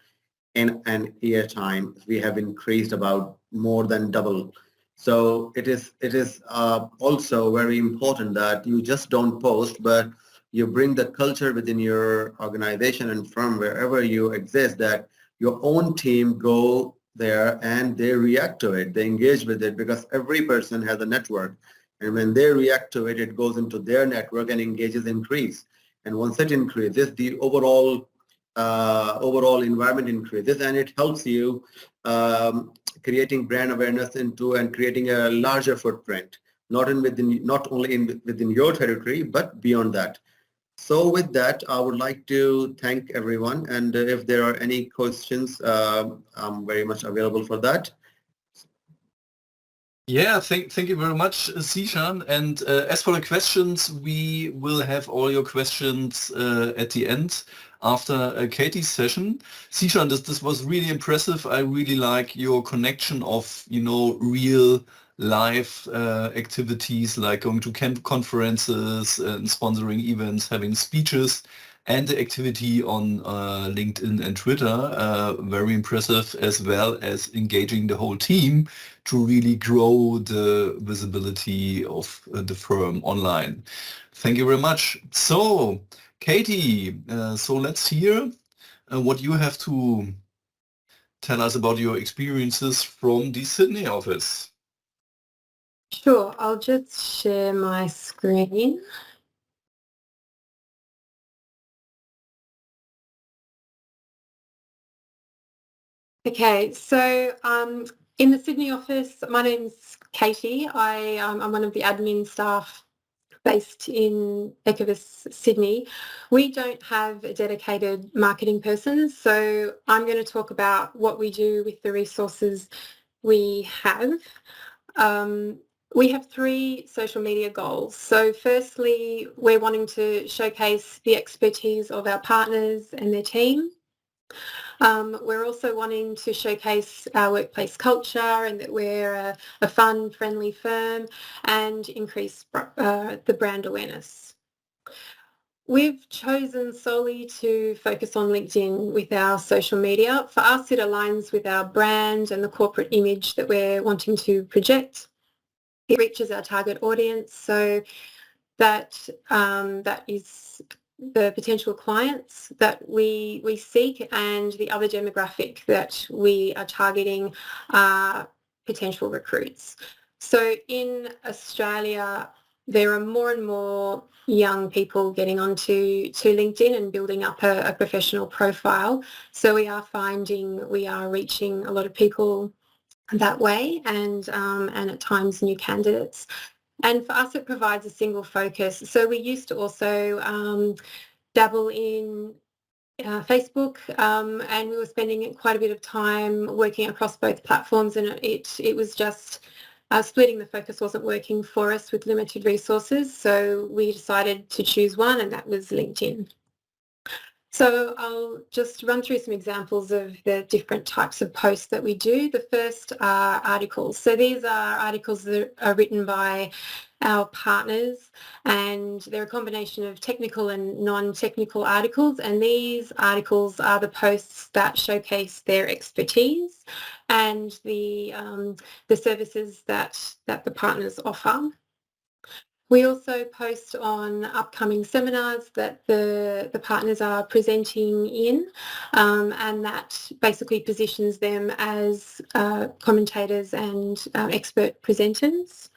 in an year time. We have increased about more than double. So it is also very important that you just don't post, but you bring the culture within your organization and firm wherever you exist, that your own team go there and they react to it, they engage with it, because every person has a network. And when they react to it, it goes into their network and engages increase. And once it increases, the overall environment increases, and it helps you creating brand awareness into and creating a larger footprint, not only within your territory, but beyond that. So with that, I would like to thank everyone, and if there are any questions, I'm very much available for that. Yeah, thank you very much, Zeeshan. And as for the questions, we will have all your questions at the end after Katie's session. Zeeshan, this was really impressive. I really like your connection of real live activities like going to conferences and sponsoring events, having speeches, and the activity on LinkedIn and Twitter, very impressive, as well as engaging the whole team to really grow the visibility of the firm online. Thank you very much. So, Katie, so let's hear what you have to tell us about your experiences from the Sydney office. Sure, I'll just share my screen. Okay, so in the Sydney office, my name's Katie. I'm one of the admin staff based in Ecovis, Sydney. We don't have a dedicated marketing person, so I'm going to talk about what we do with the resources we have. We have 3 social media goals. So firstly, we're wanting to showcase the expertise of our partners and their team. We're also wanting to showcase our workplace culture and that we're a fun, friendly firm, and increase the brand awareness. We've chosen solely to focus on LinkedIn with our social media. For us, it aligns with our brand and the corporate image that we're wanting to project. It reaches our target audience, so that is the potential clients that we seek, and the other demographic that we are targeting are potential recruits. So in Australia, there are more and more young people getting onto LinkedIn and building up a professional profile. So we are finding we are reaching a lot of people that way, and at times new candidates. And for us, it provides a single focus. So we used to also dabble in Facebook, and we were spending quite a bit of time working across both platforms, and it was just splitting the focus wasn't working for us with limited resources. So we decided to choose one, and that was LinkedIn. So I'll just run through some examples of the different types of posts that we do. The first are articles. So these are articles that are written by our partners, and they're a combination of technical and non-technical articles, and these articles are the posts that showcase their expertise and the services that the partners offer. We also post on upcoming seminars that the partners are presenting in, and that basically positions them as commentators and expert presenters.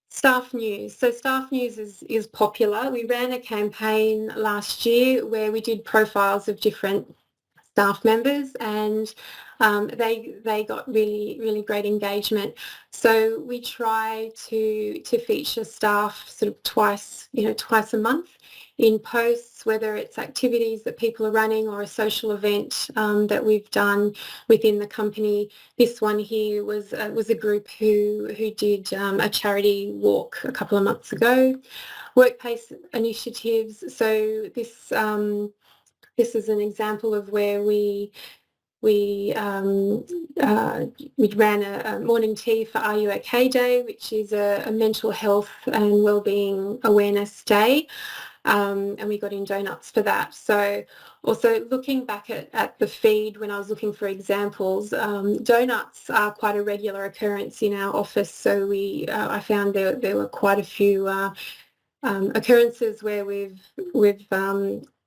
Staff news. So staff news is popular. We ran a campaign last year where we did profiles of different staff members, and they got really great engagement. So we try to feature staff sort of twice a month in posts, whether it's activities that people are running or a social event that we've done within the company. This one here was a group who did a charity walk a couple of months ago. Workplace initiatives. So this is an example of where we ran a morning tea for Are You OK Day, which is a mental health and wellbeing awareness day, and we got in donuts for that. So also looking back at the feed when I was looking for examples, donuts are quite a regular occurrence in our office. So I found there were quite a few occurrences where we've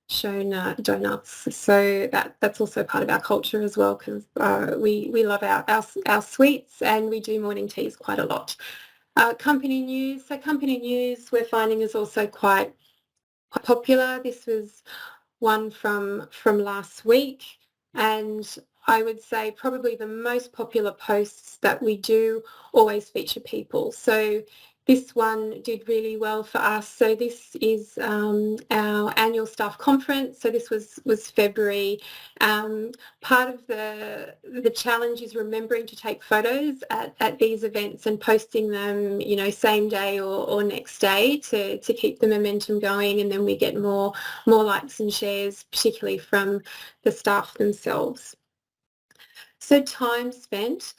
shown donuts. So that's also part of our culture as well, because we love our sweets, and we do morning teas quite a lot. Company news. So company news we're finding is also quite popular. This was one from last week, and I would say probably the most popular posts that we do always feature people. So this one did really well for us. So this is our annual staff conference. So this was February. Part of the challenge is remembering to take photos at these events and posting them, same day or next day to keep the momentum going, and then we get more likes and shares, particularly from the staff themselves. So time spent.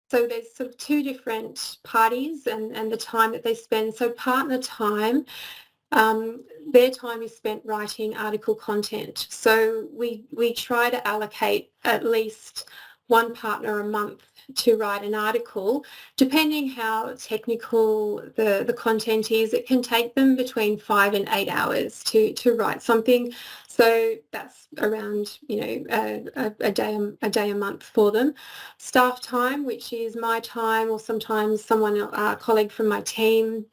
So there's sort of two different parties and the time that they spend. So partner time, their time is spent writing article content. So we try to allocate at least one partner a month to write an article. Depending how technical the content is, it can take them between 5 and 8 hours to write something. So that's around, a day a month for them. Staff time, which is my time or sometimes a colleague from my team,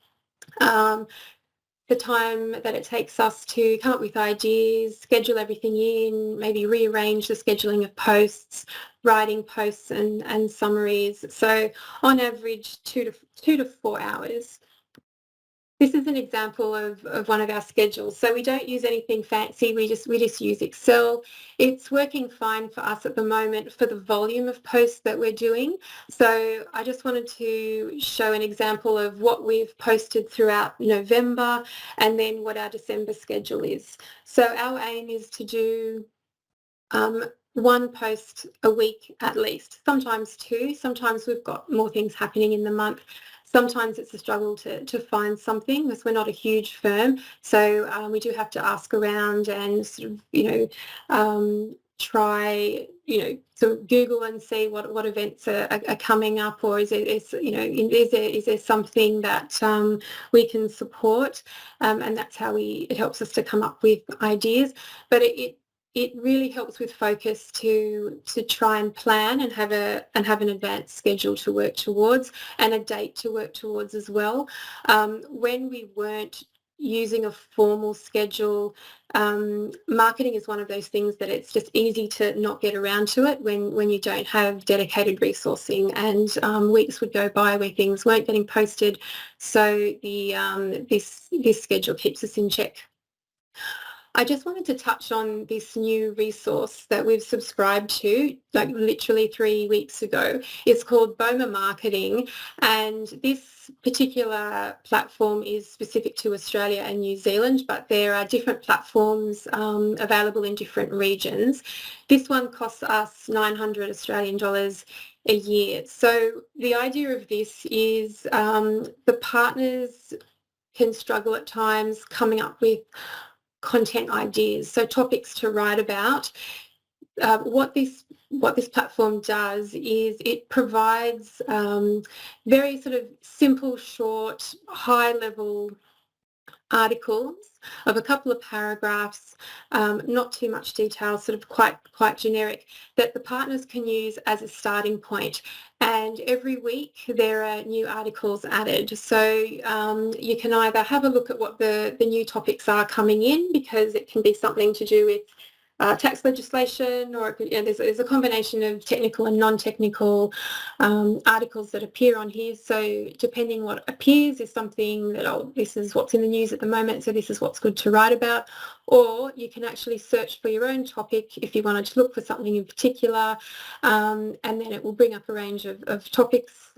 the time that it takes us to come up with ideas, schedule everything in, maybe rearrange the scheduling of posts, writing posts and summaries. So on average, 2 to 4 hours. This is an example of one of our schedules. So we don't use anything fancy. We just use Excel. It's working fine for us at the moment for the volume of posts that we're doing. So I just wanted to show an example of what we've posted throughout November and then what our December schedule is. So our aim is to do one post a week at least, sometimes two. Sometimes we've got more things happening in the month. Sometimes it's a struggle to find something because we're not a huge firm. So we do have to ask around and sort of, try, sort of Google and see what events are coming up, or is there something that we can support, and that's how it helps us to come up with ideas. But it really helps with focus to try and plan and have an advanced schedule to work towards and a date to work towards as well. When we weren't using a formal schedule, marketing is one of those things that it's just easy to not get around to it when you don't have dedicated resourcing, and weeks would go by where things weren't getting posted. So this schedule keeps us in check. I just wanted to touch on this new resource that we've subscribed to, like literally 3 weeks ago. It's called BOMA Marketing, and this particular platform is specific to Australia and New Zealand, but there are different platforms available in different regions. This one costs us 900 Australian dollars a year. So the idea of this is the partners can struggle at times coming up with content ideas, so topics to write about. What this platform does is it provides very sort of simple, short, high-level articles of a couple of paragraphs, not too much detail, sort of quite generic, that the partners can use as a starting point. And every week there are new articles added. So you can either have a look at what the new topics are coming in, because it can be something to do with tax legislation, or there's a combination of technical and non-technical articles that appear on here. So depending what appears is something that, this is what's in the news at the moment, so this is what's good to write about. Or you can actually search for your own topic if you wanted to look for something in particular, and then it will bring up a range of topics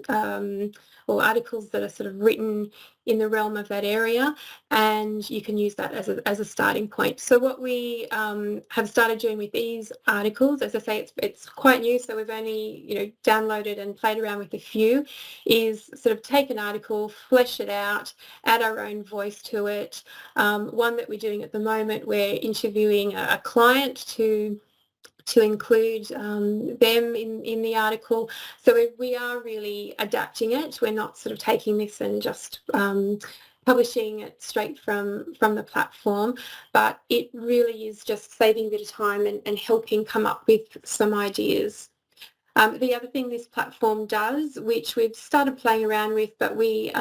or articles that are sort of written in the realm of that area, and you can use that as a starting point. So what we have started doing with these articles, as I say, it's quite new, so we've only downloaded and played around with a few, is sort of take an article, flesh it out, add our own voice to it. One that we're doing at the moment, we're interviewing a client to include them in the article. So we are really adapting it. We're not sort of taking this and just publishing it straight from the platform, but it really is just saving a bit of time and helping come up with some ideas. The other thing this platform does, which we've started playing around with, but we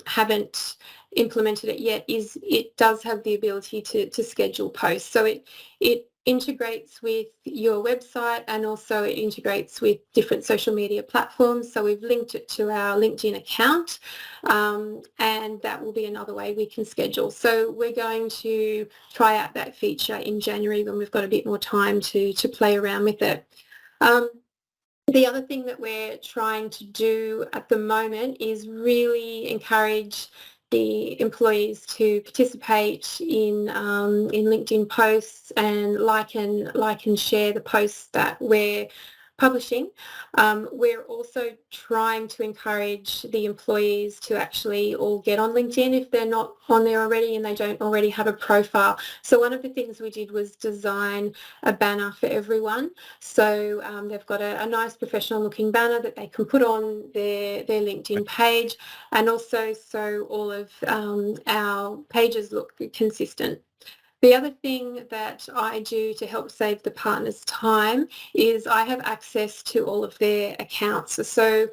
haven't implemented it yet, is it does have the ability to schedule posts. So it integrates with your website, and also it integrates with different social media platforms. So we've linked it to our LinkedIn account, and that will be another way we can schedule. So we're going to try out that feature in January when we've got a bit more time to play around with it. The other thing that we're trying to do at the moment is really encourage the employees to participate in LinkedIn posts and like and share the posts that we're publishing. We're also trying to encourage the employees to actually all get on LinkedIn if they're not on there already and they don't already have a profile. So one of the things we did was design a banner for everyone. So they've got a nice professional looking banner that they can put on their LinkedIn page, and also so all of our pages look consistent. The other thing that I do to help save the partners time is I have access to all of their accounts. So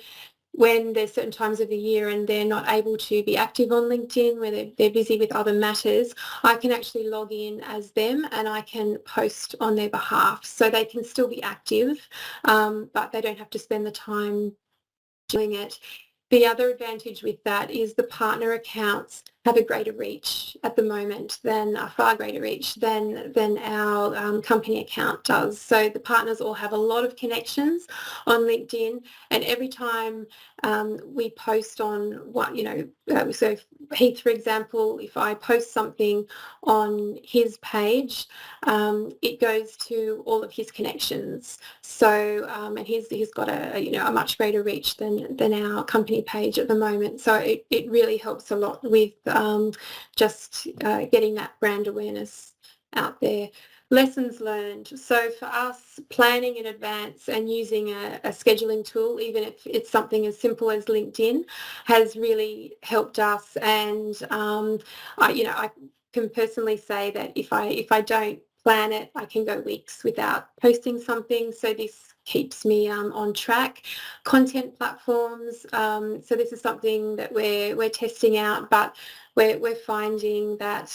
when there's certain times of the year and they're not able to be active on LinkedIn, where they're busy with other matters, I can actually log in as them and I can post on their behalf. So they can still be active, but they don't have to spend the time doing it. The other advantage with that is the partner accounts have a greater reach at the moment, than a far greater reach than our company account does. So the partners all have a lot of connections on LinkedIn, and every time we post on what, so Heath, for example, if I post something on his page, it goes to all of his connections. So and he's got a much greater reach than our company page at the moment. So it really helps a lot with just getting that brand awareness out there. Lessons learned. So for us, planning in advance and using a scheduling tool, even if it's something as simple as LinkedIn, has really helped us. And I can personally say that if I don't plan it, I can go weeks without posting something. So this keeps me on track. Content platforms. So this is something that we're testing out, but we're finding that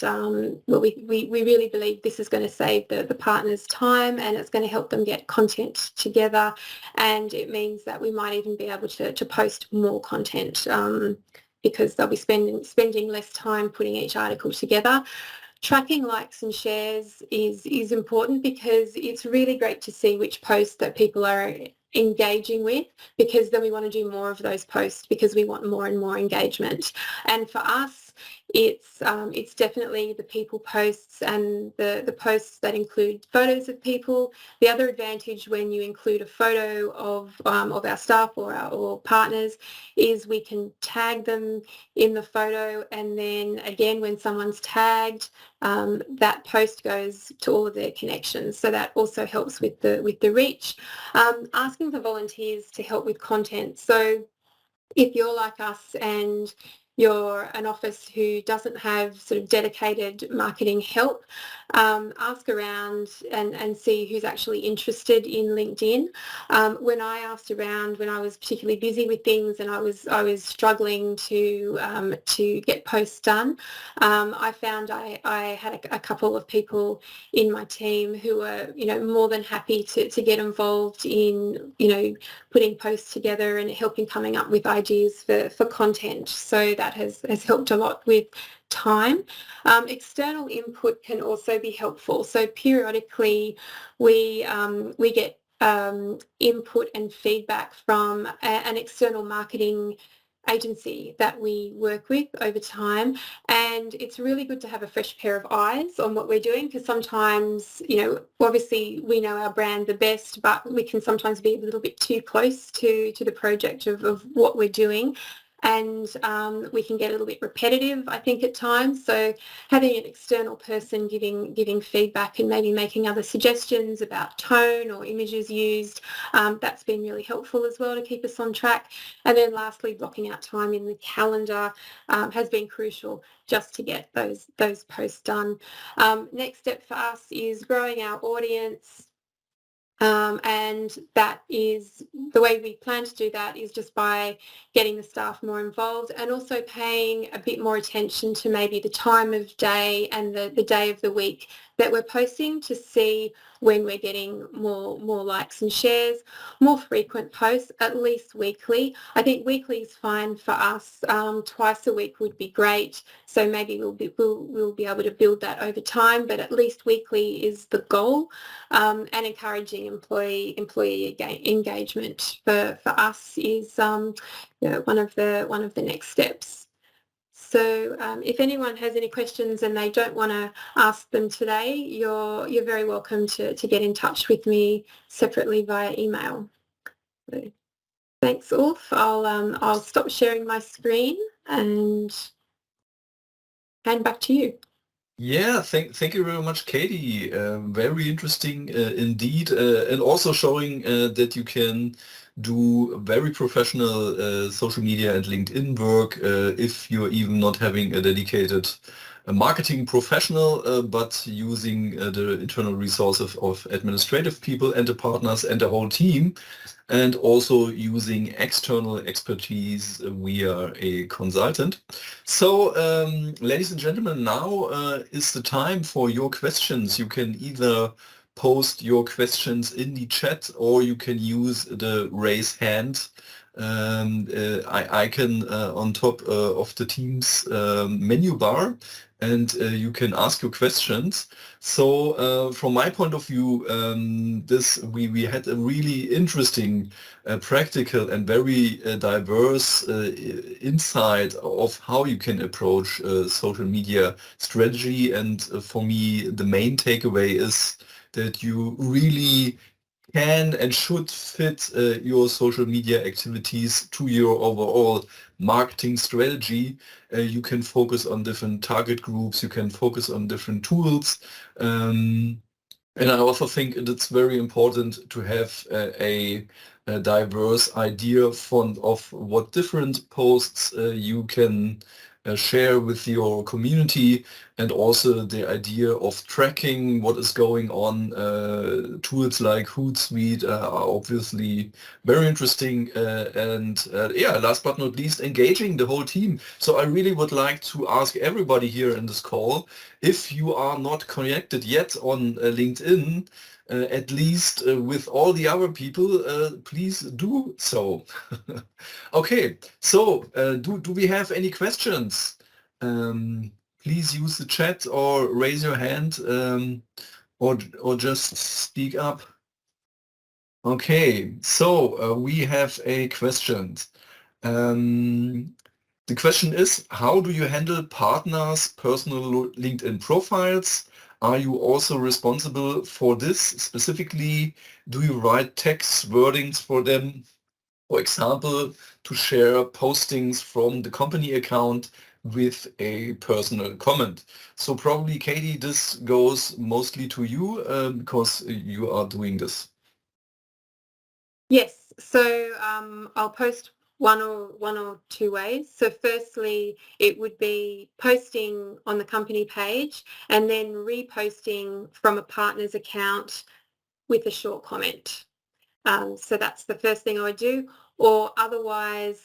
we really believe this is going to save the partners time, and it's going to help them get content together, and it means that we might even be able to post more content because they'll be spending less time putting each article together. Tracking likes and shares is important, because it's really great to see which posts that people are engaging with, because then we want to do more of those posts because we want more and more engagement. And for us, it's definitely the people posts and the posts that include photos of people. The other advantage when you include a photo of our staff or partners is we can tag them in the photo, and then again when someone's tagged, that post goes to all of their connections. So that also helps with the reach. Asking for volunteers to help with content. So if you're like us and you're an office who doesn't have sort of dedicated marketing help, ask around and see who's actually interested in LinkedIn. When I asked around, when I was particularly busy with things and I was struggling to get posts done, I found I had a couple of people in my team who were more than happy to get involved in putting posts together and helping coming up with ideas for content. So that has helped a lot with time. External input can also be helpful. So periodically we get input and feedback from an external marketing agency that we work with over time, and it's really good to have a fresh pair of eyes on what we're doing, because sometimes obviously we know our brand the best, but we can sometimes be a little bit too close to the project of what we're doing, and we can get a little bit repetitive, I think, at times. So having an external person giving feedback and maybe making other suggestions about tone or images used, that's been really helpful as well to keep us on track. And then lastly, blocking out time in the calendar has been crucial just to get those posts done. Next step for us is growing our audience. And that is the way we plan to do that is just by getting the staff more involved, and also paying a bit more attention to maybe the time of day and the day of the week that we're posting, to see when we're getting more likes and shares. More frequent posts, at least weekly. I think weekly is fine for us. Twice a week would be great. So maybe we'll be able to build that over time, but at least weekly is the goal. And encouraging employee engagement for us is one of the next steps. So if anyone has any questions and they don't want to ask them today, you're very welcome to get in touch with me separately via email. So, thanks, Ulf. I'll stop sharing my screen and hand back to you. Yeah, thank you very much, Katie. Very interesting indeed, and also showing that you can do very professional social media and LinkedIn work if you're even not having a dedicated marketing professional, but using the internal resources of administrative people and the partners and the whole team, and also using external expertise via a consultant. So, ladies and gentlemen, now is the time for your questions. You can either post your questions in the chat or you can use the raise hand icon on top of the Teams menu bar, and you can ask your questions. So from my point of view, we had a really interesting, practical and very diverse insight of how you can approach social media strategy. And for me, the main takeaway is that you really can and should fit your social media activities to your overall marketing strategy. You can focus on different target groups, you can focus on different tools. And I also think it's very important to have a diverse idea of what different posts you can share with your community, and also the idea of tracking what is going on. Tools like Hootsuite are obviously very interesting, and yeah, last but not least, engaging the whole team. So I really would like to ask everybody here in this call, if you are not connected yet on LinkedIn, at least with all the other people, please do so. Okay, so do we have any questions? Please use the chat or raise your hand, or just speak up. Okay, so we have a question. The question is, how do you handle partners' personal LinkedIn profiles? Are you also responsible for this? Specifically, do you write text wordings for them, for example, to share postings from the company account with a personal comment? So probably, Katie, this goes mostly to you because you are doing this. Yes, so I'll post one or two ways. So firstly, it would be posting on the company page and then reposting from a partner's account with a short comment. So that's the first thing I would do. Or otherwise,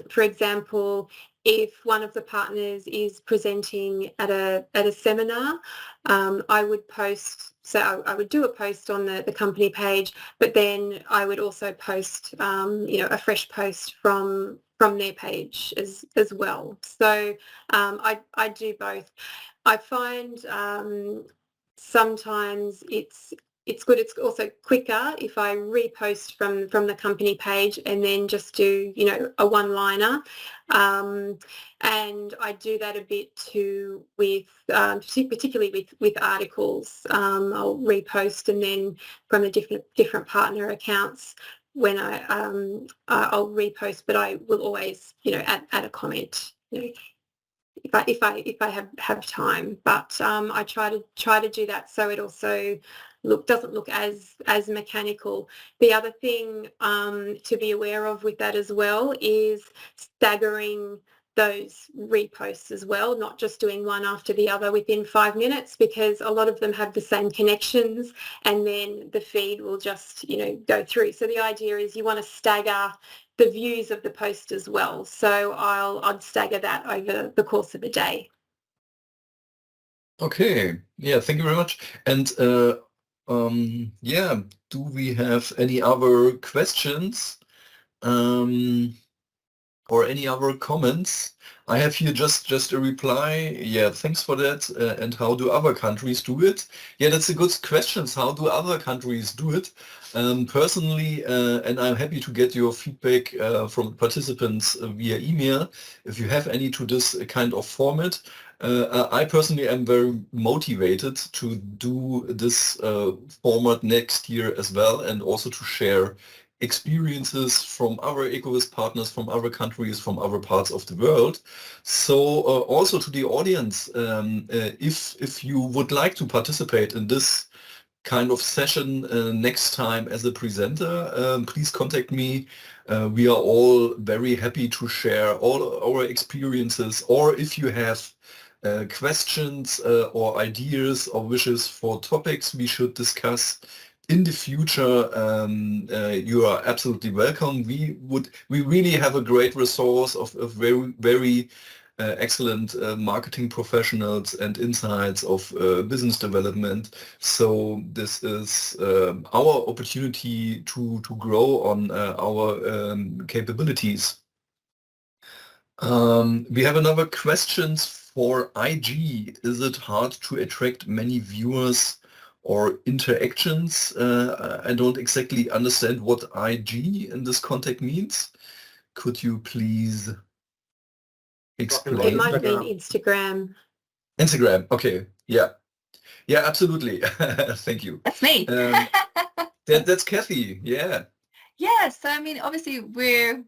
for example, if one of the partners is presenting at a seminar, I would post. So I would do a post on the company page, but then I would also post, a fresh post from their page as well. So I do both. I find sometimes it's good. It's also quicker if I repost from the company page and then just do, a one-liner. And I do that a bit too with, particularly with articles. I'll repost and then from the different partner accounts when I'll repost, but I will always, add a comment. If I have time, but I try to do that so it also doesn't look as mechanical. The other thing to be aware of with that as well is staggering those reposts as well, not just doing one after the other within 5 minutes, because a lot of them have the same connections and then the feed will just go through. So the idea is you want to stagger the views of the post as well. So I'd stagger that over the course of a day. Okay, yeah, thank you very much. And yeah, do we have any other questions or any other comments? I have here just a reply. Yeah, thanks for that. And how do other countries do it? Yeah, that's a good question. How do other countries do it? Personally, and I'm happy to get your feedback from participants via email, if you have any to this kind of format. I personally am very motivated to do this format next year as well, and also to share experiences from our Ecovis partners, from other countries, from other parts of the world. So also to the audience, if you would like to participate in this kind of session next time as a presenter, please contact me. We are all very happy to share all our experiences, or if you have questions or ideas or wishes for topics we should discuss in the future, you are absolutely welcome. We really have a great resource of very excellent marketing professionals and insights of business development. So this is our opportunity to grow on our capabilities. We have another question for IG. Is it hard to attract many viewers or interactions? I don't exactly understand what IG in this context means. Could you please explain? It might mean Instagram. Instagram, okay, yeah. Yeah, absolutely. Thank you. That's me. That's Kathy, yeah. Yeah, so I mean, obviously we're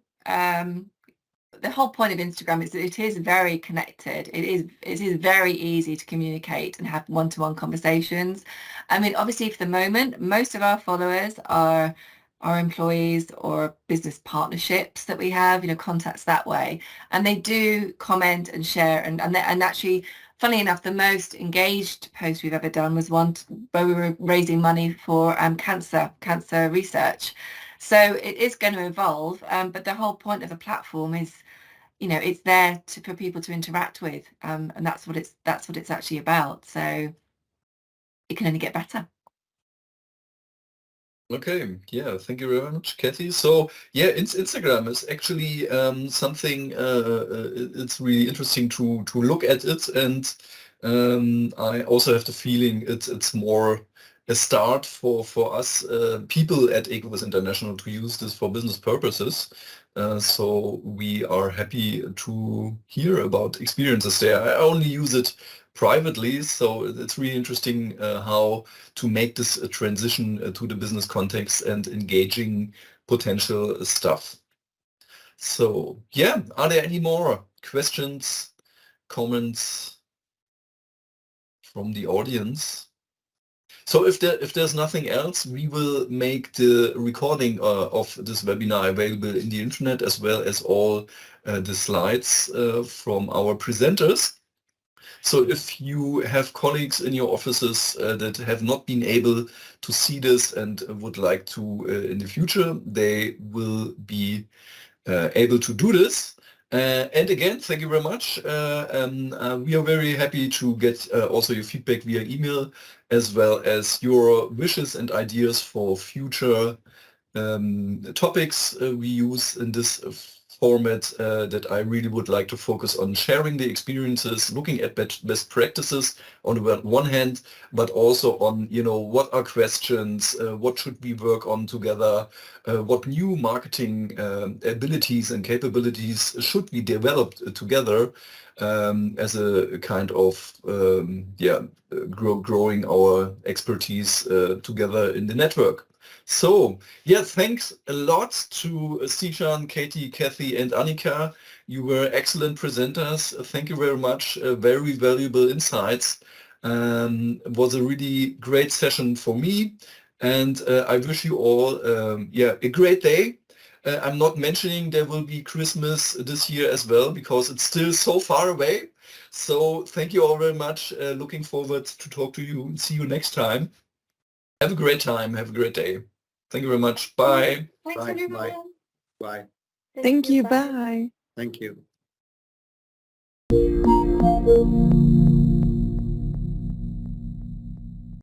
the whole point of Instagram is that it is very connected. It is very easy to communicate and have one-to-one conversations. I mean, obviously for the moment, most of our followers are our employees or business partnerships that we have, contacts that way. And they do comment and share. And actually, funnily enough, the most engaged post we've ever done was one where we were raising money for cancer research. So it is going to evolve, but the whole point of the platform is, it's there for people to interact with, and that's what it's actually about. So it can only get better. Okay, yeah, thank you very much, Kathy. So yeah, Instagram is actually something. It's really interesting to look at it, and I also have the feeling it's more a start for us people at Ecovis International to use this for business purposes. So we are happy to hear about experiences there. I only use it privately, so it's really interesting how to make this a transition to the business context and engaging potential stuff. So yeah, are there any more questions, comments from the audience? So if there's nothing else, we will make the recording of this webinar available in the internet, as well as all the slides from our presenters. So if you have colleagues in your offices that have not been able to see this and would like to in the future, they will be able to do this. And again, thank you very much. We are very happy to get also your feedback via email, as well as your wishes and ideas for future topics we use in this format that I really would like to focus on sharing the experiences, looking at best practices on the one hand, but also on, what are questions, what should we work on together, what new marketing abilities and capabilities should be developed together as a kind of, growing our expertise together in the network. So, yeah, thanks a lot to Zeeshan, Katie, Kathy, and Anika. You were excellent presenters. Thank you very much. Very valuable insights. It was a really great session for me. And I wish you all, a great day. I'm not mentioning there will be Christmas this year as well, because it's still so far away. So thank you all very much. Looking forward to talk to you and see you next time. Have a great time. Have a great day. Thank you very much. Bye. Thanks, Bye. everyone. Bye. Thank you. Bye. Thank you.